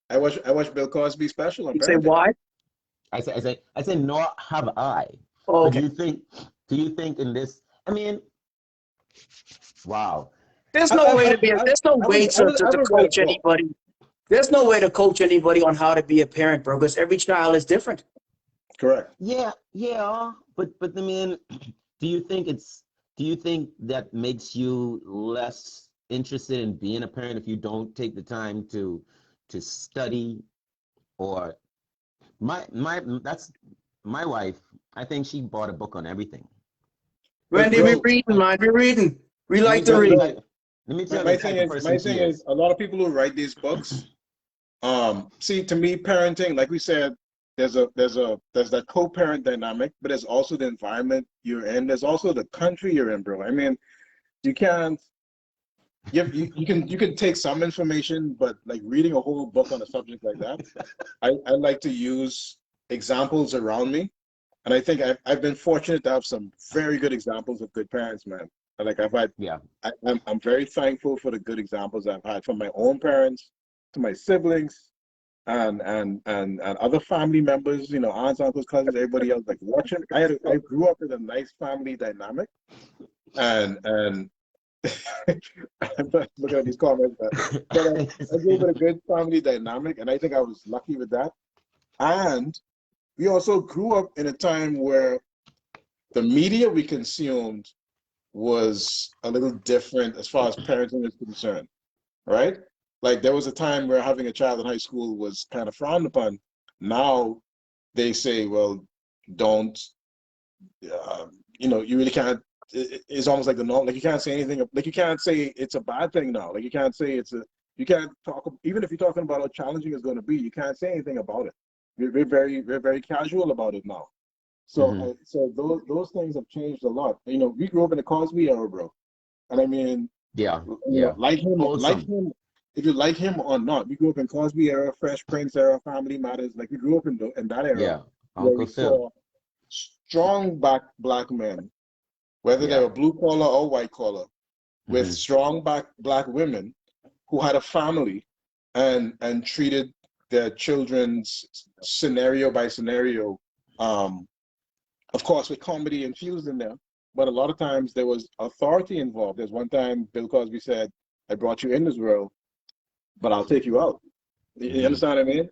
I watch Bill Cosby special on You say parenting. why? I say, nor have I. Oh, But okay. do you think in this, I mean, wow. There's no way to be. There's no way to haven't read a coach book. anybody. There's no way to coach anybody on how to be a parent, bro. Because every child is different. Correct. Yeah, yeah. But I mean, do you think that makes you less interested in being a parent if you don't take the time to study? Or that's my wife, I think she bought a book on everything. Randy, we reading, man. We reading. We like to Let read. me tell you My the type thing of is, person she is. a lot of people who write these books, see, to me, parenting, like we said, there's that co-parent dynamic, but there's also the environment you're in. There's also the country you're in, bro. I mean, you can't. You can take some information, but like reading a whole book on a subject like that, I like to use examples around me, and I think I've been fortunate to have some very good examples of good parents, man. Like I've had, Yeah. I'm very thankful for the good examples I've had from my own parents to my siblings and other family members, you know, aunts, uncles, cousins, everybody else. Like watching, I grew up in a nice family dynamic, and I'm not looking at these comments, but I grew up in a good family dynamic, and I think I was lucky with that. And we also grew up in a time where the media we consumed was a little different as far as parenting is concerned, right? Like there was a time where having a child in high school was kind of frowned upon. Now they say, well, don't, you know, you really can't. It's almost like the norm. Like you can't say anything. Like you can't say it's a bad thing now. Like you can't say you can't talk, even if you're talking about how challenging it's going to be, you can't say anything about it. We're very casual about it now. So so those things have changed a lot. You know, we grew up in the Cosby era, bro. And I mean, Yeah, you yeah. know, like Wholesome. him, if you like him or not, we grew up in Cosby era, Fresh Prince era, Family Matters. Like we grew up in that era Yeah. where we Uncle Phil. saw strong black men, whether they Yeah. were blue collar or white collar, with strong black women who had a family and treated their children's scenario by scenario, of course with comedy infused in there, but a lot of times there was authority involved. There's one time Bill Cosby said, I brought you in this world, but I'll take you out. You understand what I mean?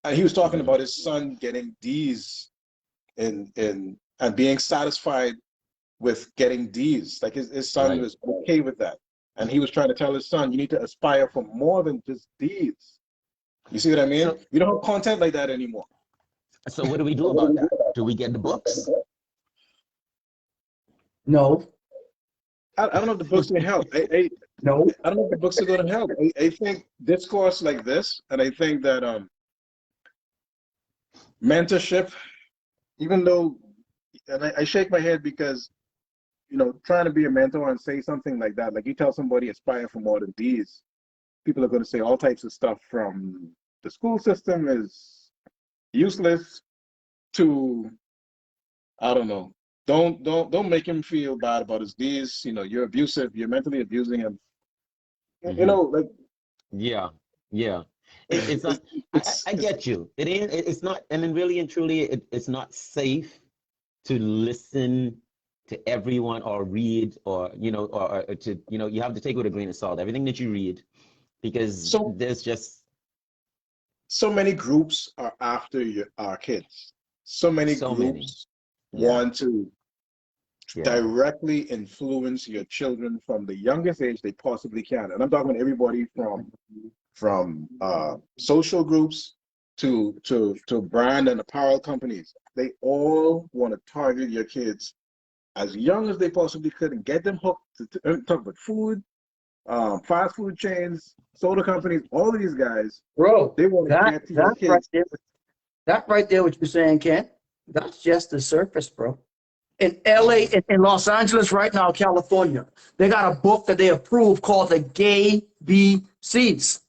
And he was talking about his son getting D's in and being satisfied with getting D's. Like his son Right. was okay with that. And he was trying to tell his son, you need to aspire for more than just D's. You see what I mean? So, We don't have content like that anymore. so what do we do about that? Do we get the books? No. I don't know if the books can help. No. I don't know if the books are going to help. I think discourse like this, and I think that mentorship, even though, and I shake my head because, you know, trying to be a mentor and say something like that, like you tell somebody aspire for more than D's, people are going to say all types of stuff from the school system is useless to, I don't know. Don't make him feel bad about his deeds. You know, you're abusive. You're mentally abusing him. You Hmm. know, like Yeah, yeah. It's not. I it's get you. It ain't. It's not. And then really and truly, it's not safe to listen to everyone or read or or to you have to take it with a grain of salt everything that you read because so there's just so many groups are after our kids. So many so many. groups Yeah, want to yeah. directly influence your children from the youngest age they possibly can. And I'm talking about everybody from social groups to brand and apparel companies. They all want to target your kids as young as they possibly could and get them hooked to talk about food, fast food chains, soda companies, all of these guys, Bro, they want to that get to your that right kids. there, that right there, what you're saying, Ken, that's just the surface, bro. In LA, in Los Angeles right now, California, they got a book that they approved called the Gay BCs.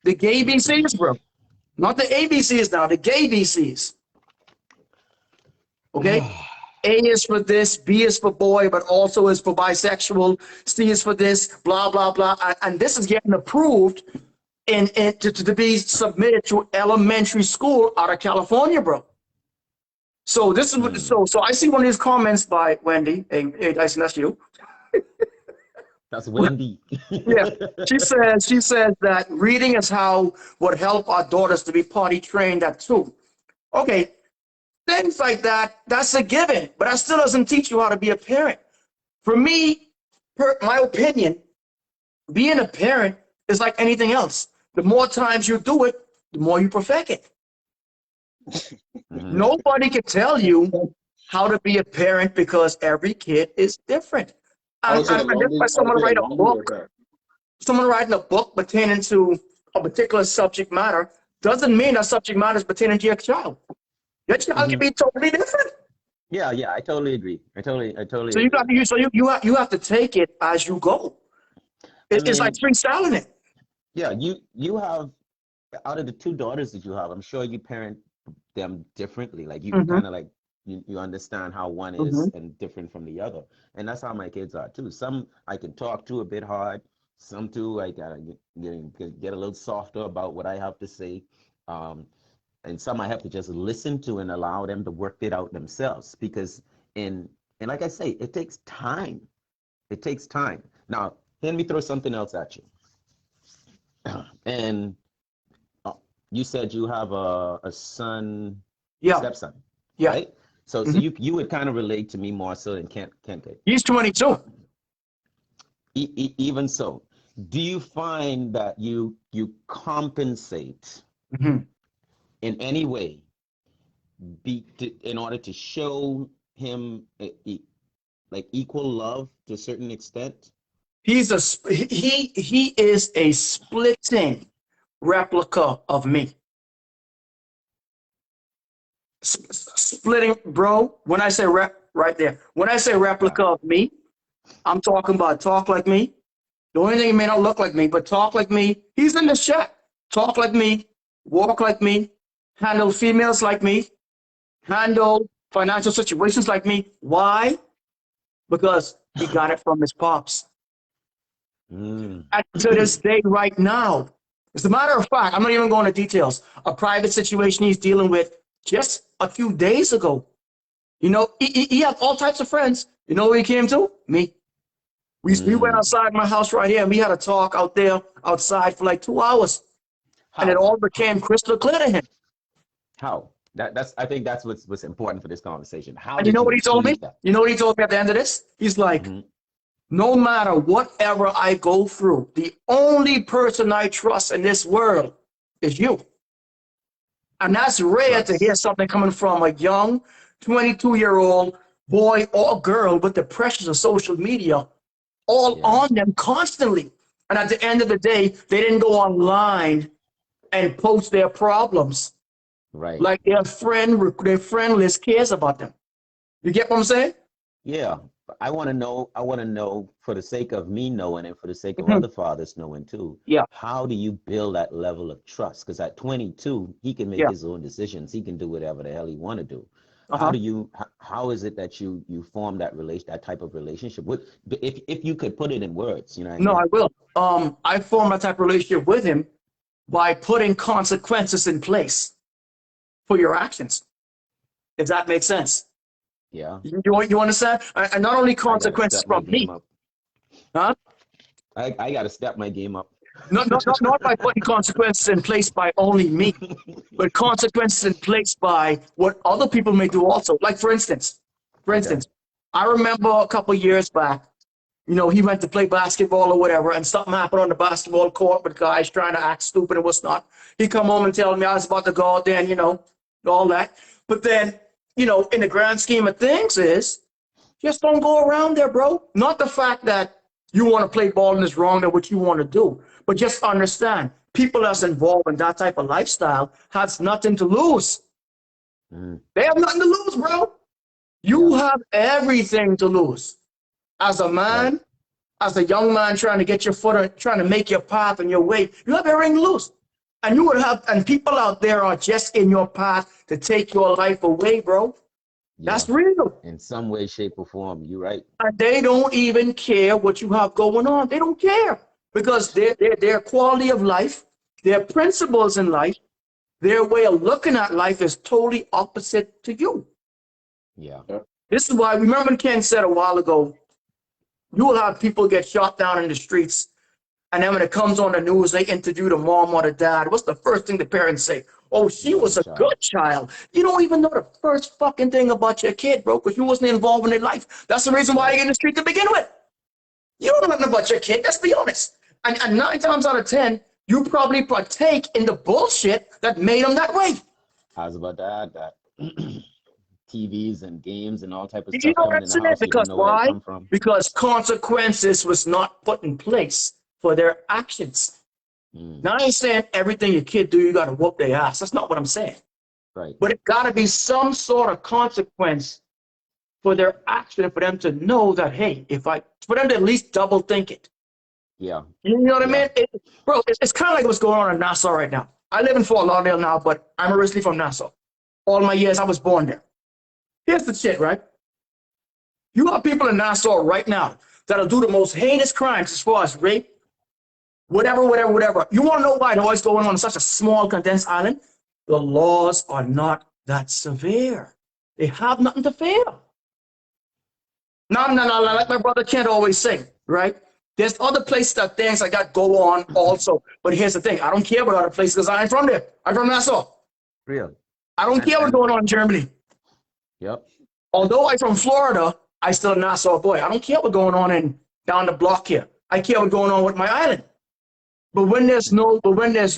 The Gay BCs, bro. Not the ABCs now, the Gay BCs. Okay? A is for this, B is for boy, but also is for bisexual, C is for this, blah, blah, blah. And this is getting approved to be submitted to elementary school out of California, bro. So this is what, Hmm. so I see one of these comments by Wendy. Hey, Dyson, that's you. That's Wendy. Yeah. She says that reading is how would help our daughters to be potty trained at too. Okay, things like that, that's a given, but that still doesn't teach you how to be a parent. For me, my opinion, being a parent is like anything else. The more times you do it, the more you perfect it. Hmm. Nobody can tell you how to be a parent because every kid is different. I And, would say and, the and just longer by I would say the longer you're a parent. someone writing a book pertaining to a particular subject matter doesn't mean that subject matter is pertaining to your child. Your child can Hmm. be totally different. Yeah, yeah, I totally agree. I totally So you agree got with you that. so you have to take it as you go. I It's like mean, freestyling it. yeah, you have out of the two daughters that you have, I'm sure you parent them differently. Like you Mm-hmm, kind of like you understand how one mm-hmm. is and different from the other. And that's how my kids are too. Some I can talk to a bit hard. Some too I gotta get a little softer about what I have to say. Um, and some I have to just listen to and allow them to work it out themselves. Because in and like I say, it takes time. It takes time. Now, let me throw something else at you. And uh, you said you have a son, a Yeah, stepson, yeah. right? So Mm-hmm. you would kind of relate to me more so than Kent did. He's 22. Even so, do you find that you compensate Mm-hmm. in any way in order to show him like equal love to a certain extent? He is a splitting replica of me. Splitting, bro. When I say right there, when I say Yeah. replica of me, I'm talking about talk like me. The only thing he may not look like me, but talk like me. He's in the chat. Talk like me, walk like me, handle females like me, handle financial situations like me. Why? Because he got it from his pops. Mm. And to this day, right now, as a matter of fact, I'm not even going into details. A private situation he's dealing with just a few days ago. You know, he had all types of friends. You know where he came to? Me. We went Mm. outside my house right here and we had a talk out there outside for like 2 hours. And it How? all became crystal clear to him. How? That's I think that's what's important for this conversation. How And you did know you what he told me? achieve that? You know what he told me at the end of this? He's like, Hmm. no matter whatever I go through, the only person I trust in this world is you. And that's rare to hear Trust. something coming from a young 22-year-old boy or girl with the pressures of social media all Yeah. on them constantly. And at the end of the day, they didn't go online and post their problems Right. like their friend list cares about them. You get what I'm saying? Yeah. I want to know for the sake of me knowing and for the sake of Mhm. other fathers knowing too. Yeah. How do you build that level of trust? Because at 22, he can make Yeah. his own decisions. He can do whatever the hell he want to do. Uh-huh. How is it that you form that type of relationship with, if you could put it in words, you know what I No, mean? I will. I formed a type of relationship with him by putting consequences in place for your actions. If that makes sense. Yeah. You understand? And not only I gotta consequences step my from game me, up. huh? I gotta step my game up. Not by putting consequences in place by only me, but consequences in place by what other people may do also. Like for Okay. instance, I remember a couple of years back, he went to play basketball or whatever, and something happened on the basketball court with guys trying to act stupid and what's not. He come home and tell me I was about to go out there and, all that. But then, in the grand scheme of things is, just don't go around there, bro. Not the fact that you want to play ball and it's wrong than what you want to do, but just understand people that's involved in that type of lifestyle has nothing to lose. Mm, They have nothing to lose, bro. You yeah. have everything to lose. As a Right. man, as a young man trying to get your foot on, trying to make your path and your way, you have everything to lose. And and people out there are just in your path to take your life away, bro. Yeah. That's real. In some way, shape, or form. You're right. And they don't even care what you have going on. They don't care because their quality of life, their principles in life, their way of looking at life is totally opposite to you. Yeah. This is why, remember Ken said a while ago, you will have people get shot down in the streets. And then when it comes on the news, they interview the mom or the dad. What's the first thing the parents say? Oh, she was Good a child. good child. You don't even know the first fucking thing about your kid, bro, because you wasn't involved in their life. That's the reason why Right. they get in the street to begin with. You don't know nothing about your kid. Let's be honest. And 9 times out of 10, you probably partake in the bullshit that made them that way. I was about to add that. TVs and games and all type of You stuff know what coming I'm in the saying? house. You don't Because know where it why? come from. Because consequences was not put in place for their actions. Mm, Now, I ain't saying everything your kid do, you got to whoop their ass. That's not what I'm saying. right. But it got to be some sort of consequence for their action for them to know that, hey, for them to at least double think it. Yeah. You know what I Yeah. mean? Bro, it's kind of like what's going on in Nassau right now. I live in Fort Lauderdale now, but I'm originally from Nassau. All my years, I was born there. Here's the shit, right? You have people in Nassau right now that'll do the most heinous crimes as far as rape, whatever. You want to know why they're always going on such a small, condensed island? The laws are not that severe. They have nothing to fear. No, like my brother Kent always say, right? There's other places that things like that go on also. But here's the thing. I don't care about other places because I ain't from there. I'm from Nassau. Real. I don't care what's And going on in Germany. yep. Although I'm from Florida, I still a Nassau boy. I don't care what's going on down the block here. I care what's going on with my island. But when there's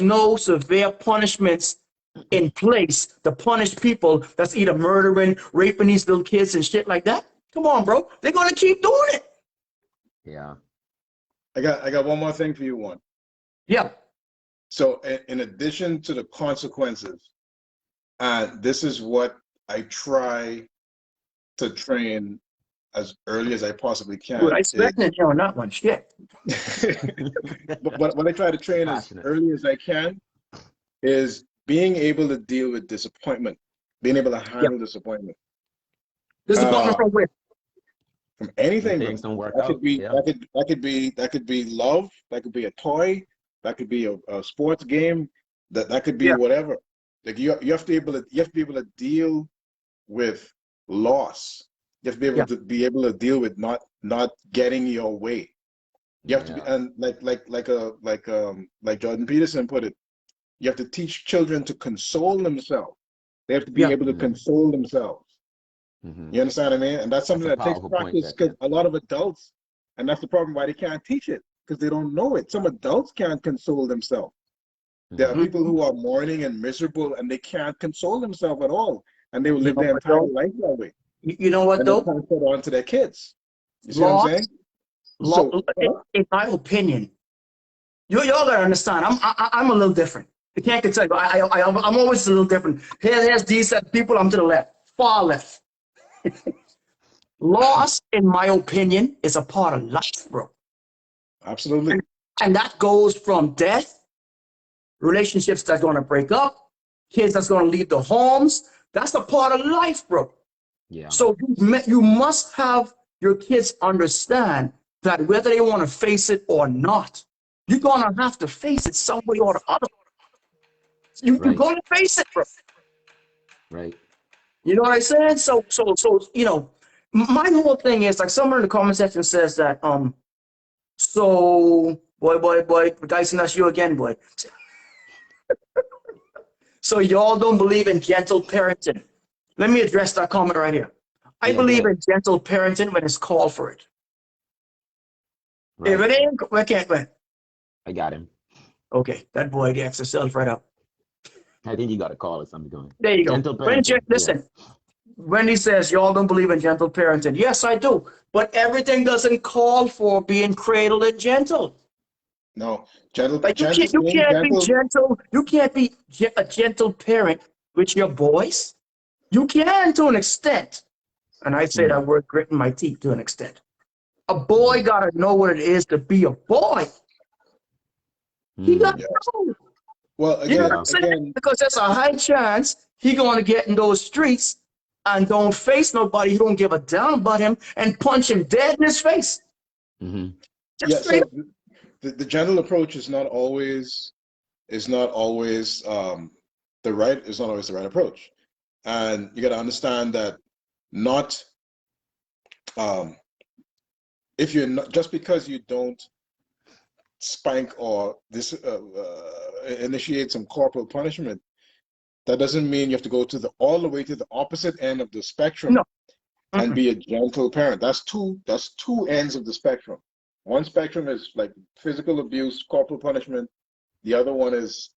no severe punishments in place to punish people that's either murdering, raping these little kids and shit like that, come on, bro. They're gonna keep doing it. Yeah. I got one more thing for you, one. Yeah. So in addition to the consequences, this is what I try to train as early as I possibly can. Dude, I expecting it on that one. Shit. But what I try to train as Passionate. early as I can is being able to deal with disappointment, being able to handle disappointment. Disappointment from where? From anything. Things don't work That out. could be Yeah. that could be love, that could be a toy, that could be a sports game, that could be Yeah. whatever. Like you have to be able to deal with loss. You have to be able to deal with not getting your way. You have to be, and like Jordan Peterson put it, you have to teach children to console themselves. They have to be Yeah. able to console themselves. Mm-hmm. You understand what I mean? And that's something That's a that takes powerful point practice there, because a lot of adults, and that's the problem why they can't teach it, because they don't know it. Some adults can't console themselves. There are Mm-hmm. people who are mourning and miserable and they can't console themselves at all. And they will live know their what, entire though? life that way. You know what And they though? pass that on to their kids. You see what I'm Loss, saying? So in my opinion, y'all gotta understand. I'm a little different. I can't tell you. I'm always a little different. Here's these people. I'm to the left, far left. Loss, in my opinion, is a part of life, bro. Absolutely. And that goes from death, relationships that's going to break up, kids that's going to leave the homes. That's a part of life, bro. Yeah. So you must have your kids understand that whether they want to face it or not, you're going to have to face it some way or the other. You're Right. going to face it, bro. Right. You know what I'm saying? So, you know, my whole thing is like someone in the comment section says that, so boy, Dyson, that's you again, boy. So y'all don't believe in gentle parenting. Let me address that comment right here. I Yeah, go believe ahead. in gentle parenting when it's called for it. Right. If it ain't, we can't win. I got him. Okay, that boy gets himself right up. I think you got a call or something going. There you go. Gentle parenting. Listen, Wendy says y'all don't believe in gentle parenting. Yes, I do. But everything doesn't call for being cradled and gentle. No, gentle, Like you gentle, being can't be gentle. gentle. You can't be a gentle parent with your boys. You can to an extent. And I say that word gritting my teeth to an extent. A boy gotta know what it is to be a boy. He gotta Yeah. know. Well, You know again, what I'm saying? again, Because there's a high chance he gonna get in those streets and don't face nobody who don't give a damn about him and punch him dead in his face. Mm-hmm. Just yeah. straight So the gentle approach is not always the right. It's not always the right approach, and you got to understand that not um, if you're not just because you don't spank or this initiate some corporal punishment, that doesn't mean you have to go to all the way to the opposite end of the spectrum no. and be a gentle parent. That's two ends of the spectrum. One spectrum is like physical abuse, corporal punishment. The other one is,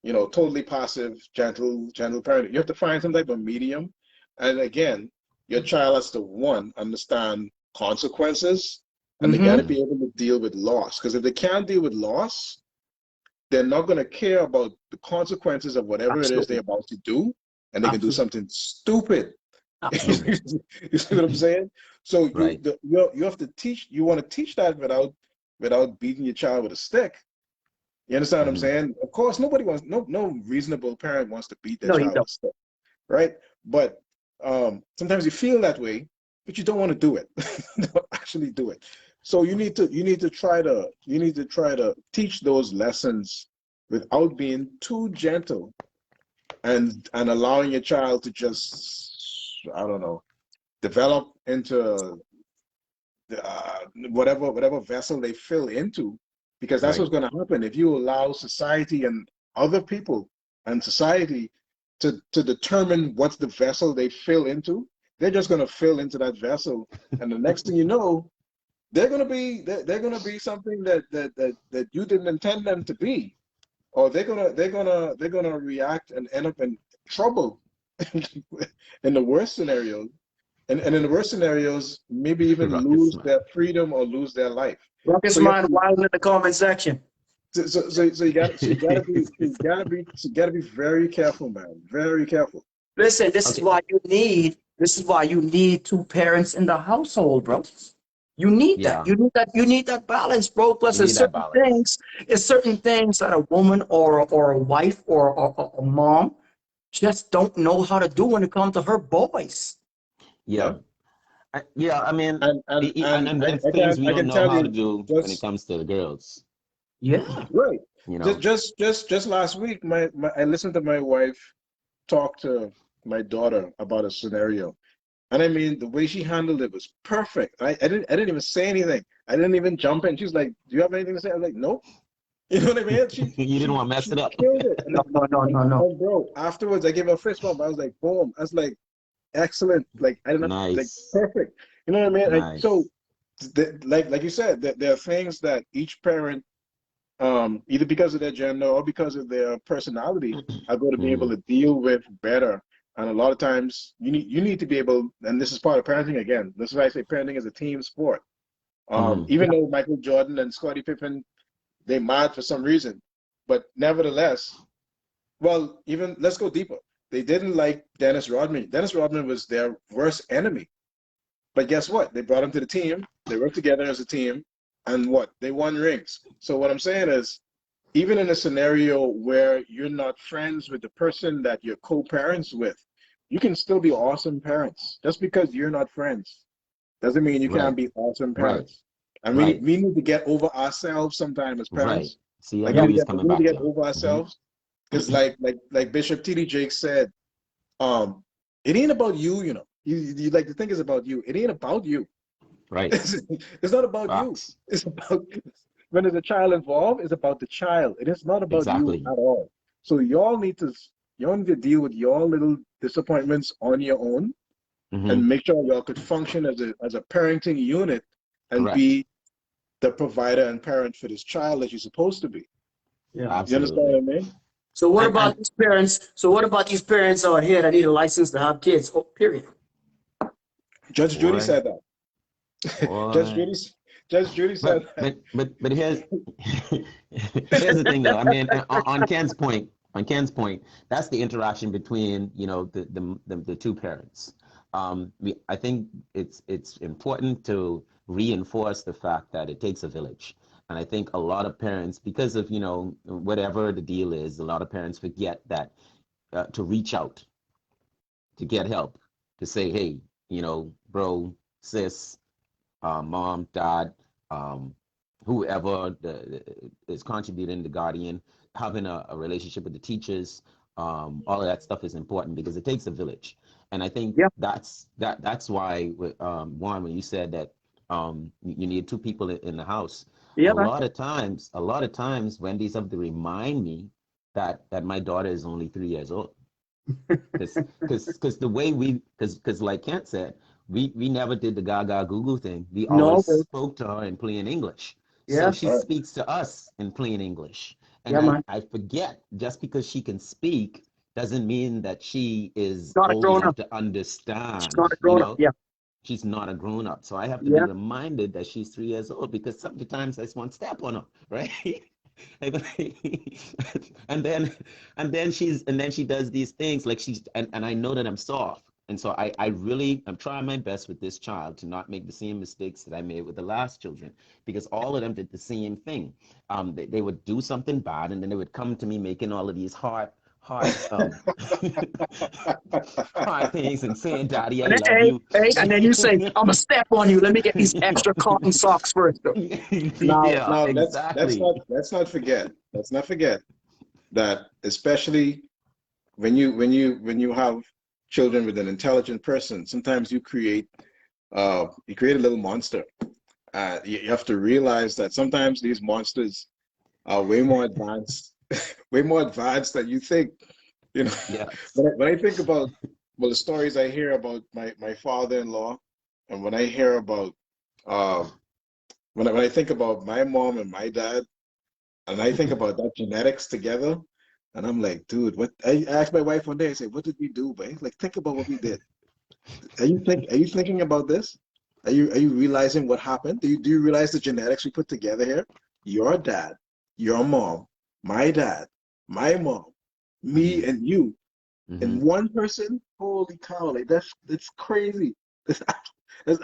totally passive, gentle parenting. You have to find some type of medium. And again, your child has to understand consequences, and they got to Mm-hmm. be able to deal with loss. Because if they can't deal with loss, they're not going to care about the consequences of whatever it is Absolutely. they're about to do, and they can do Absolutely. something stupid. Absolutely. You see what I'm saying? So Right. you have to teach. You want to teach that without beating your child with a stick. You understand what I'm saying? Of course, nobody wants no reasonable parent wants to beat their No, you child with don't. a stick, right? But sometimes you feel that way, but you don't want to do it. Don't actually do it. So you need to try to teach those lessons without being too gentle and allowing your child to just, I don't know, develop into whatever vessel they fill into, because that's Right. what's going to happen if you allow society and other people and society to determine what's the vessel they fill into. They're just going to fill into that vessel, and the next thing you know, they're going to be something that you didn't intend them to be, or they're gonna react and end up in trouble in the worst scenarios. And in the worst scenarios, maybe even Rockets, lose man. their freedom or lose their life. Ruckus So you have mind to, wild in the comment section. you gotta be very careful, man. Very careful. Listen, this is Okay. why you need two parents in the household, bro. You need that. Yeah. You need that balance, bro. Plus, You need that balance. there's certain things that a woman or a wife or a mom just don't know how to do when it comes to her boys. Yeah. Yep. Yeah. I mean, And there's I things can we I don't can know tell how to you do when it just comes to the girls. Yeah. right. You Just know. just just just last week, I listened to my wife talk to my daughter about a scenario. And I mean, the way she handled it was perfect. I didn't even say anything. I didn't even jump in. She's like, "Do you have anything to say?" I was like, "Nope." You know what I mean? She You didn't she want to mess she it up. killed it. And No, no, no, no, no. bro, afterwards I gave her a fist bump. I was like, boom. I was like, excellent. Like I didn't like Nice. perfect. You know what I mean? So Nice. like you said, that there are things that each parent, either because of their gender or because of their personality, are going to be able Hmm. to deal with better. And a lot of times you need to be able, and this is part of parenting again. This is why I say parenting is a team sport. Hmm. Even though Michael Jordan and Scottie Pippen, they mad for some reason, but nevertheless, well, even let's go deeper. They didn't like Dennis Rodman. Dennis Rodman was their worst enemy. But guess what? They brought him to the team. They worked together as a team, and what? They won rings. So what I'm saying is, even in a scenario where you're not friends with the person that you're co-parents with, you can still be awesome parents. Just because you're not friends doesn't mean you can't Right. be awesome Right. parents. And Right. we need to get over ourselves sometimes as Right. parents. See, I Like know he's coming we need to back get to over you. ourselves. Because like Bishop T.D. Jakes said, um, it ain't about you, you know. You like to think it's about you. It ain't about you. Right. It's not about you. Facts. It's about when there's a child involved, it's about the child. It is not about you Exactly. at all. So y'all need to deal with your little disappointments on your own Hmm. and make sure y'all could function as a parenting unit and Correct. be the provider and parent for this child that you're supposed to be. Yeah. You understand what Absolutely. I mean? So what And about these parents? So what about these parents out here that need a license to have kids? Oh, period. Judge Judy boy, said that. Judge boy. Judy, Judge Judy said that. But here's here's the thing though. I mean, on Ken's point, that's the interaction between, you know, the two parents. I think it's important to reinforce the fact that it takes a village. And I think a lot of parents, because of, you know, whatever the deal is, a lot of parents forget that to reach out, to get help, to say, hey, you know, bro, sis, mom, dad, um, whoever is contributing, the guardian, having a relationship with the teachers, all of that stuff is important because it takes a village. And I think Yeah. that's why, Juan, when you said that you need two people in the house, Yeah, man. a lot of times, Wendy's have to remind me that my daughter is only 3 years old. Because the way because like Kent said, we never did the gaga goo goo thing. We No, always bro. spoke to her in plain English. So Yeah. she All right. speaks to us in plain English. And Yeah, man. I forget, just because she can speak doesn't mean that she is Not a old grown enough up. to She's not understand, a you grown up. know. Yeah. She's not a grown up. So I have to be Yeah. reminded that she's 3 years old because sometimes I just want to step on her, right? and then and then she does these things like and I know that I'm soft. And so I'm trying my best with this child to not make the same mistakes that I made with the last children, because all of them did the same thing. They would do something bad and then they would come to me making all of these hard hard things and saying, Daddy, I And then, love you. and then you say, I'm gonna step on you. Let me get these extra cotton socks first. Though. Yeah, Now exactly. let's not forget that, especially when you have children with an intelligent person, sometimes you create a little monster. You have to realize that sometimes these monsters are way more advanced, way more advanced than you think. You know, Yes. when I think about, well, the stories I hear about my father-in-law, and when I hear about uh, when I think about my mom and my dad, and I think about that genetics together, and I'm like, dude, what? I asked my wife one day, I said, what did we do, babe? Like, think about what we did. Are you thinking about this? Are you realizing what happened? Do you realize the genetics we put together here? Your dad, your mom, my dad, my mom, me, Hmm. and you, Hmm. and one person. Holy cow! Like that's crazy. That's, that's,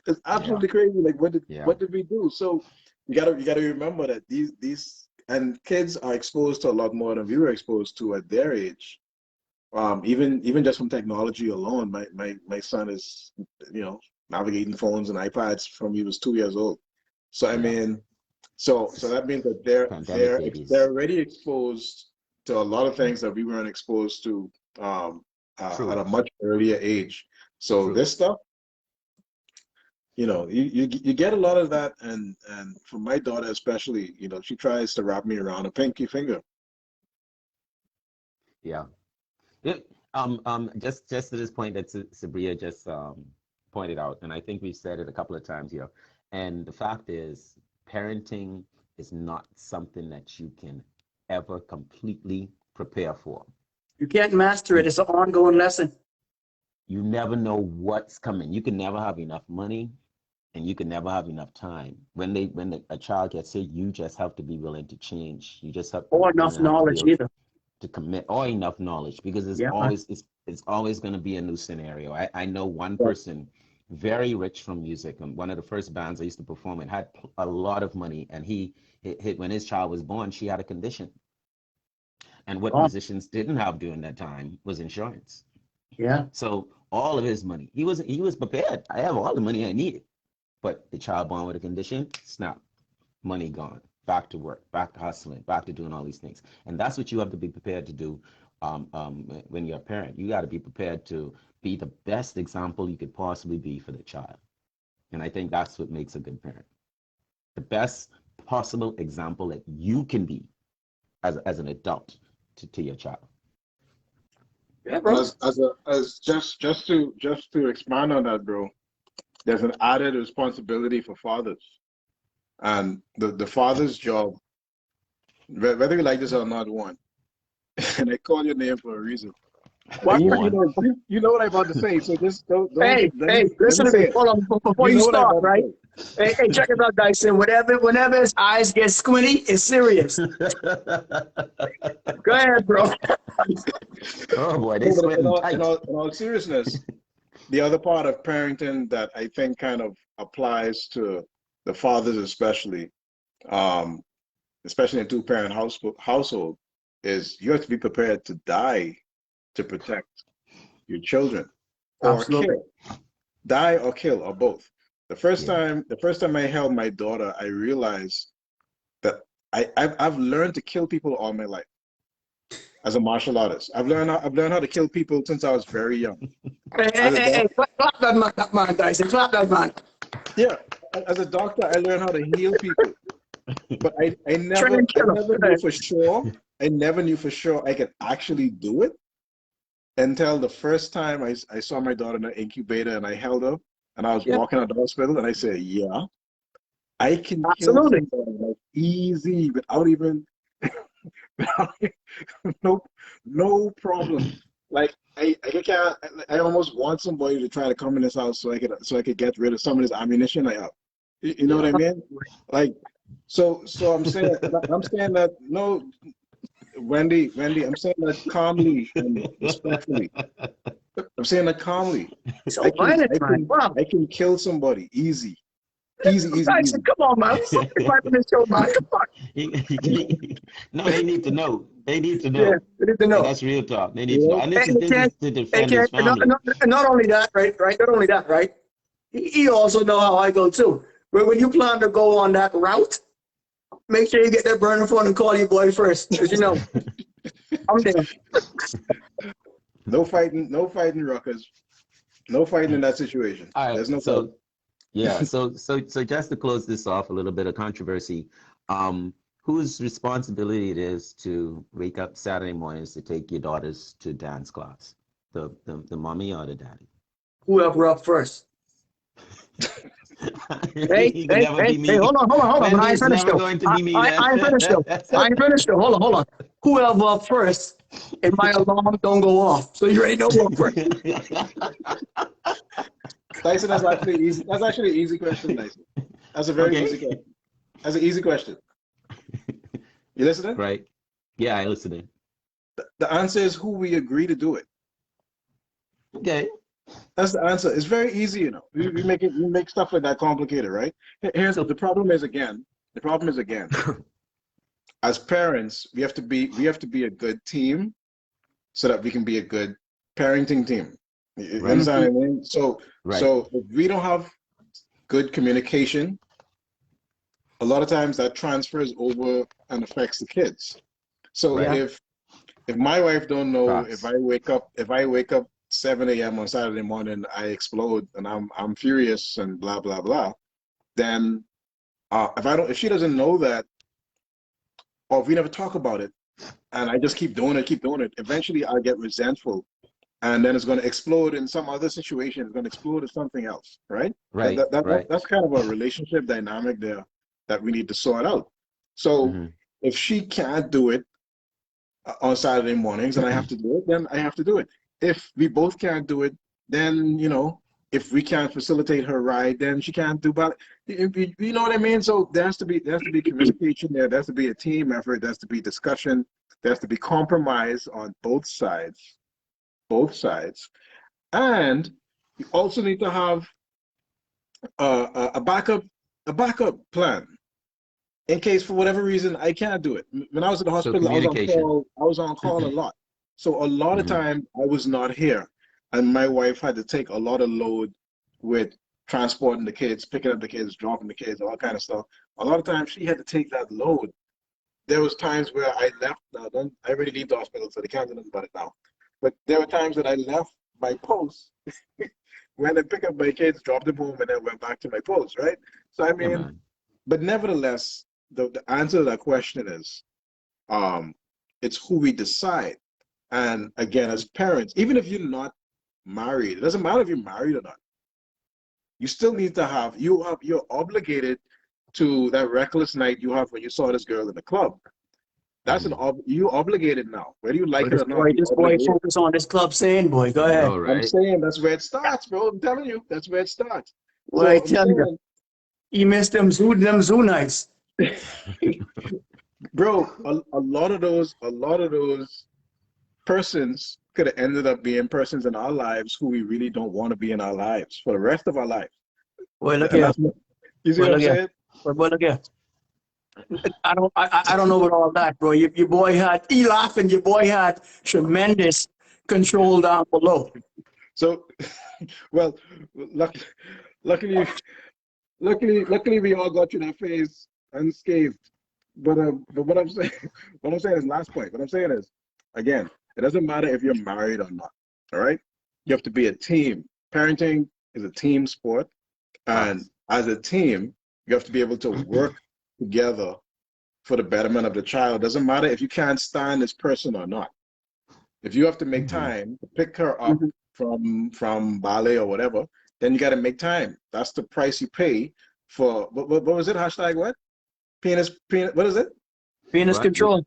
that's Yeah. absolutely crazy. Like Yeah. what did we do? So you gotta remember that these and kids are exposed to a lot more than we were exposed to at their age. Even just from technology alone, my son is, you know, navigating phones and iPads from he was 2 years old. So I Yeah. mean, so that means that Pandemic they're babies. already exposed to a lot of things that we weren't exposed to at True. a much earlier age. So True. this stuff, you know, you get a lot of that, and for my daughter especially, you know, she tries to wrap me around a pinky finger. Yeah. It, just to this point that Sabria just pointed out, and I think we've said it a couple of times here. And the fact is, parenting is not something that you can ever completely prepare for. You can't master it. You It's an ongoing lesson. you never know what's coming. You can never have enough money, and you can never have enough time. A child gets sick, you just have to be willing to change. You just have Or gonna enough have to be knowledge able either. to commit, or enough knowledge, because Yeah, man. it's always going to be a new scenario. I know one But person very rich from music, and one of the first bands I used to perform in had a lot of money. And when his child was born, she had a condition. And what Oh, musicians didn't have during that time was insurance. yeah. So all of his money, he was prepared. I have all the money I needed, but the child born with a condition, snap, money gone. Back to work, back to hustling, back to doing all these things. And that's what you have to be prepared to do when you're a parent. You got to be prepared to be the best example you could possibly be for the child. And I think that's what makes a good parent. The best possible example that you can be as an adult to your child. Yeah, bro. As just to expand on that, bro, there's an added responsibility for fathers. And the father's job, whether you like this or not, one, and I call your name for a reason. What? You know what I'm about to say. So just don't Hey, let listen me to say me. it. Hold on, before You you know what I'm start, about to right? say. Hey, check it out, Dyson. Whenever his eyes get squinty, it's serious. Go ahead, bro. Oh boy, they No, but sweating tight. in all seriousness, the other part of parenting that I think kind of applies to the fathers um, especially in two-parent household, is you have to be prepared to die to protect your children, or Absolutely. kill, die or kill, or both. The first Yeah. time I held my daughter, I realized that I've learned to kill people all my life as a martial artist. I've learned how to kill people since I was very young. As a Hey, doc, clap that man, Dyson. Clap that man. yeah, as a doctor, I learned how to heal people. But I Train never and I kill him. never knew for sure. I never knew for sure I could actually do it until the first time I saw my daughter in the incubator and I held her and I was Yeah, walking out the hospital and I said, yeah, I can kill absolutely. somebody like easy without even no no problem. Like I can't I almost want somebody to try to come in this house so I could get rid of some of this ammunition I have. You know what Yeah. I mean? Like so I'm saying that no, Wendy, I'm saying that calmly and respectfully. I'm saying that calmly. So violent, man. Wow. I can kill somebody easy. Easy. Dyson, come on, man. Let's not be vibing this show, man. Come on. No, they need to know. They need to Yeah, know. we need to And know. that's real talk. They need to know. You And And this is to defend his not, family. not only that, right? Not only that, right? He also know how I go too. But when you plan to go on that route, make sure you get that burner phone and call your boy first, because you know I'm there. no fighting ruckus. No fighting in that situation. All right. There's no fighting. So yeah. So just to close this off, a little bit of controversy. Whose responsibility it is to wake up Saturday mornings to take your daughters to dance class? The mommy or the daddy? Whoever up first. Hey, You can never be me. hold on. But I ain't Wendy's finished never though. going to be me, man. I ain't finished though. Hold on. Whoever up first, and my alarm don't go off. So you already know who up first. Tyson, that's actually easy. That's actually an easy question, Tyson. That's a very easy question. That's an easy question. You listening? Right. Yeah, I listening. The answer is who we agree to do it. Okay. That's the answer. It's very easy, you know. We make stuff like that complicated, right? Here's the problem is again. The problem is again. As parents, we have to be a good team so that we can be a good parenting team. You Right. understand what I mean? So Right. so if we don't have good communication, a lot of times that transfers over and affects the kids. So Right. if my wife don't know, Facts. if I wake up 7 a.m. on Saturday morning, I explode and I'm furious and blah blah blah, then if she doesn't know that, or if we never talk about it, and I just keep doing it, eventually I'll get resentful, and then it's going to explode in some other situation. It's going to explode in something else, right? Right. Right. That's kind of a relationship dynamic there that we need to sort out. So Mhm. if she can't do it on Saturday mornings and I have to do it, then I have to do it. If we both can't do it, then, you know, if we can't facilitate her ride, then she can't do about it. You know what I mean? So there has to be communication there. There has to be a team effort. There has to be discussion. There has to be compromise on both sides. And you also need to have a backup plan in case for whatever reason I can't do it. When I was in the So hospital, I was on communication. call. I was on call a lot, so a lot of Mhm. time I was not here, and my wife had to take a lot of load with transporting the kids, picking up the kids, dropping the kids, all kind of stuff. A lot of times she had to take that load. There was times where I left. I already leave the hospital, so they can't do nothing about it now. But there were times that I left my post, went and pick up my kids, dropped them home, and then went back to my post. Right. So I Yeah, mean, man. but nevertheless, the answer to that question is, um, it's who we decide. And again, as parents, even if you're not married, it doesn't matter if you're married or not. You still need to have you're obligated to that reckless night you have when you saw this girl in the club. That's Mhm. you obligated now, whether you like But it or not. You this boy obligated. focus on this club saying, boy, go I ahead. know, I'm right? saying that's where it starts, bro. I'm telling you, that's where it starts. Boy, I So I'm tell you, saying, he missed them zoo nights. bro, a lot of those persons could have ended up being persons in our lives who we really don't want to be in our lives for the rest of our life. Boy, look And here. that's you see Boy, what I'm look here. saying? Boy, look here. I don't know about all that, bro. Your boy had he laughing. Your boy had tremendous control down below. So, well, luck, luckily, luckily, we all got through that phase unscathed. But what I'm saying, what I'm saying is last point. What I'm saying is, again, it doesn't matter if you're married or not. All right, you have to be a team. Parenting is a team sport, and Facts. as a team, you have to be able to work together for the betterment of the child. Doesn't matter if you can't stand this person or not. If you have to make Mhm. time to pick her up Mhm. from ballet or whatever, then you got to make time. That's the price you pay for. What was it? Hashtag what? Penis. What is it? Penis What? control.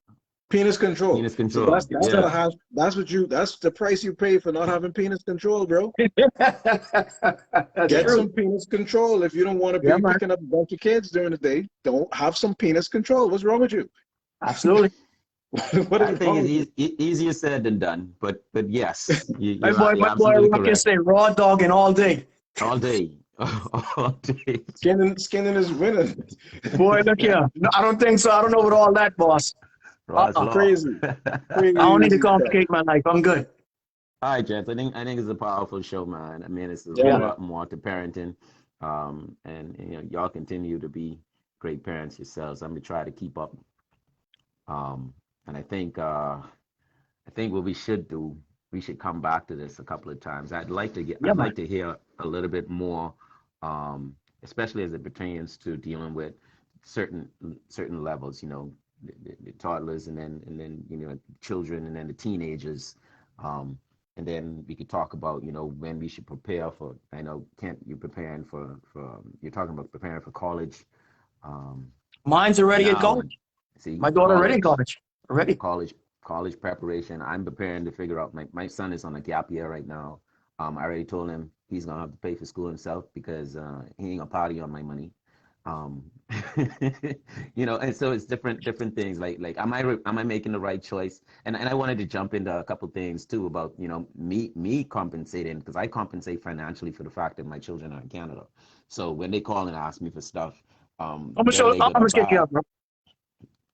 Penis control. Penis So control. that's Yeah. the hash. That's the price you pay for not having penis control, bro. That's Get Yeah. true. some penis control. If you don't want to Yeah, be man. picking up a bunch of kids during the day, don't have some penis control. What's wrong with you? Absolutely. What I is think wrong it's with you? easier said than done, but yes, My you're boy, you're my boy absolutely Ruckus correct. say raw dogging all day. All day, all day. Skinning is winning. Boy, look here. No, I don't think so. I don't know about all that, boss. Ross Law. Crazy, I don't need to crazy stuff. complicate my life. I'm good. All right, gents. I think it's a powerful show, man. I mean, it's a Yeah, whole Yeah. man. lot more to parenting, and you know, y'all continue to be great parents yourselves. I'm gonna try to keep up. And I think what we should do, we should come back to this a couple of times. Yeah, I'd man. like to hear a little bit more, especially as it pertains to dealing with certain certain levels, you know, the toddlers and then you know children and then the teenagers, and then we could talk about you know when we should prepare for. I know Kent, you're preparing for you're talking about preparing for college, um, Mine's already at now and college. see My daughter already in college college. Already. college college preparation. I'm preparing to figure out my son is on a gap year right now. I already told him he's gonna have to pay for school himself because he ain't gonna party on my money. Um, you know, and so it's different things. Like am I making the right choice? And I wanted to jump into a couple things too about you know me compensating because I compensate financially for the fact that my children are in Canada. So when they call and ask me for stuff, whether they I'm gonna gonna skip you buy up, bro.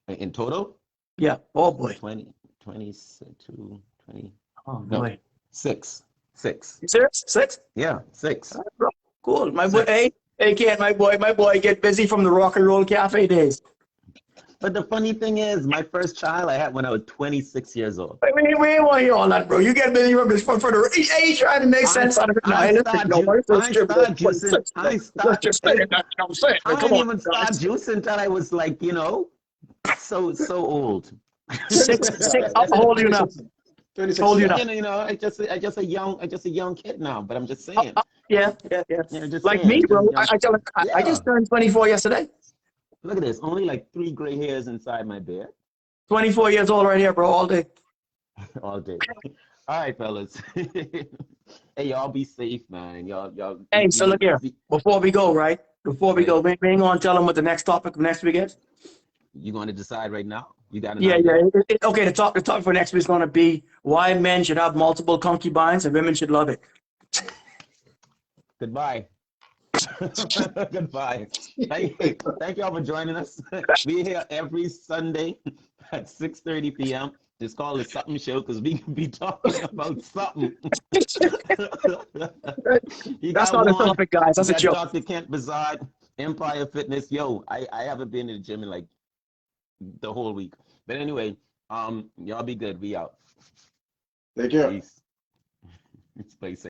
in total Yeah. Oh boy. 20, 22, 20, Oh no, boy. six, six. You serious? Six? Yeah, All six, right, bro. Cool. My boy. six. Hey, Ken, my boy, get busy from the rock and roll cafe days. But the funny thing is, my first child I had when I was 26 years old. We ain't want to hear all that, bro. You get busy from this for the. Hey, trying to make I sense out of it. No, I hey, listen, start yo, ju my first I trip was start juicing. 26, bro. Let's just say it. That's what I'm saying. Man, I come didn't on, even start guys. juicing until I was like, you know, so old. Six. How 26, old are you now? 26, 26 How old is are you young. now? I just a young kid now. But I'm just saying, Yeah. yeah, just Like saying, me, just a bro. young. I Yeah, just turned 24 yesterday. look at this. Only like 3 gray hairs inside my beard. 24 years old right here, bro, all day. All day. All right, fellas. Hey, y'all be safe, man. Y'all Hey, so look here. Before we go, right? Before we right. go, we ain't gonna tell them what the next topic next week is. You going to decide right now? You got an Yeah. idea? Okay, the topic for next week is gonna be why men should have multiple concubines and women should love it. Goodbye. Goodbye. Thank y'all for joining us. We're here every Sunday at 6:30 p.m. It's called the Sup'm Show because we can be talking about something. That's not a topic, guys. That's a joke. Dr. Kent Bazard, Empire Fitness. Yo, I haven't been in the gym in like the whole week. But anyway, y'all be good. We out. Take care. Peace. It's place.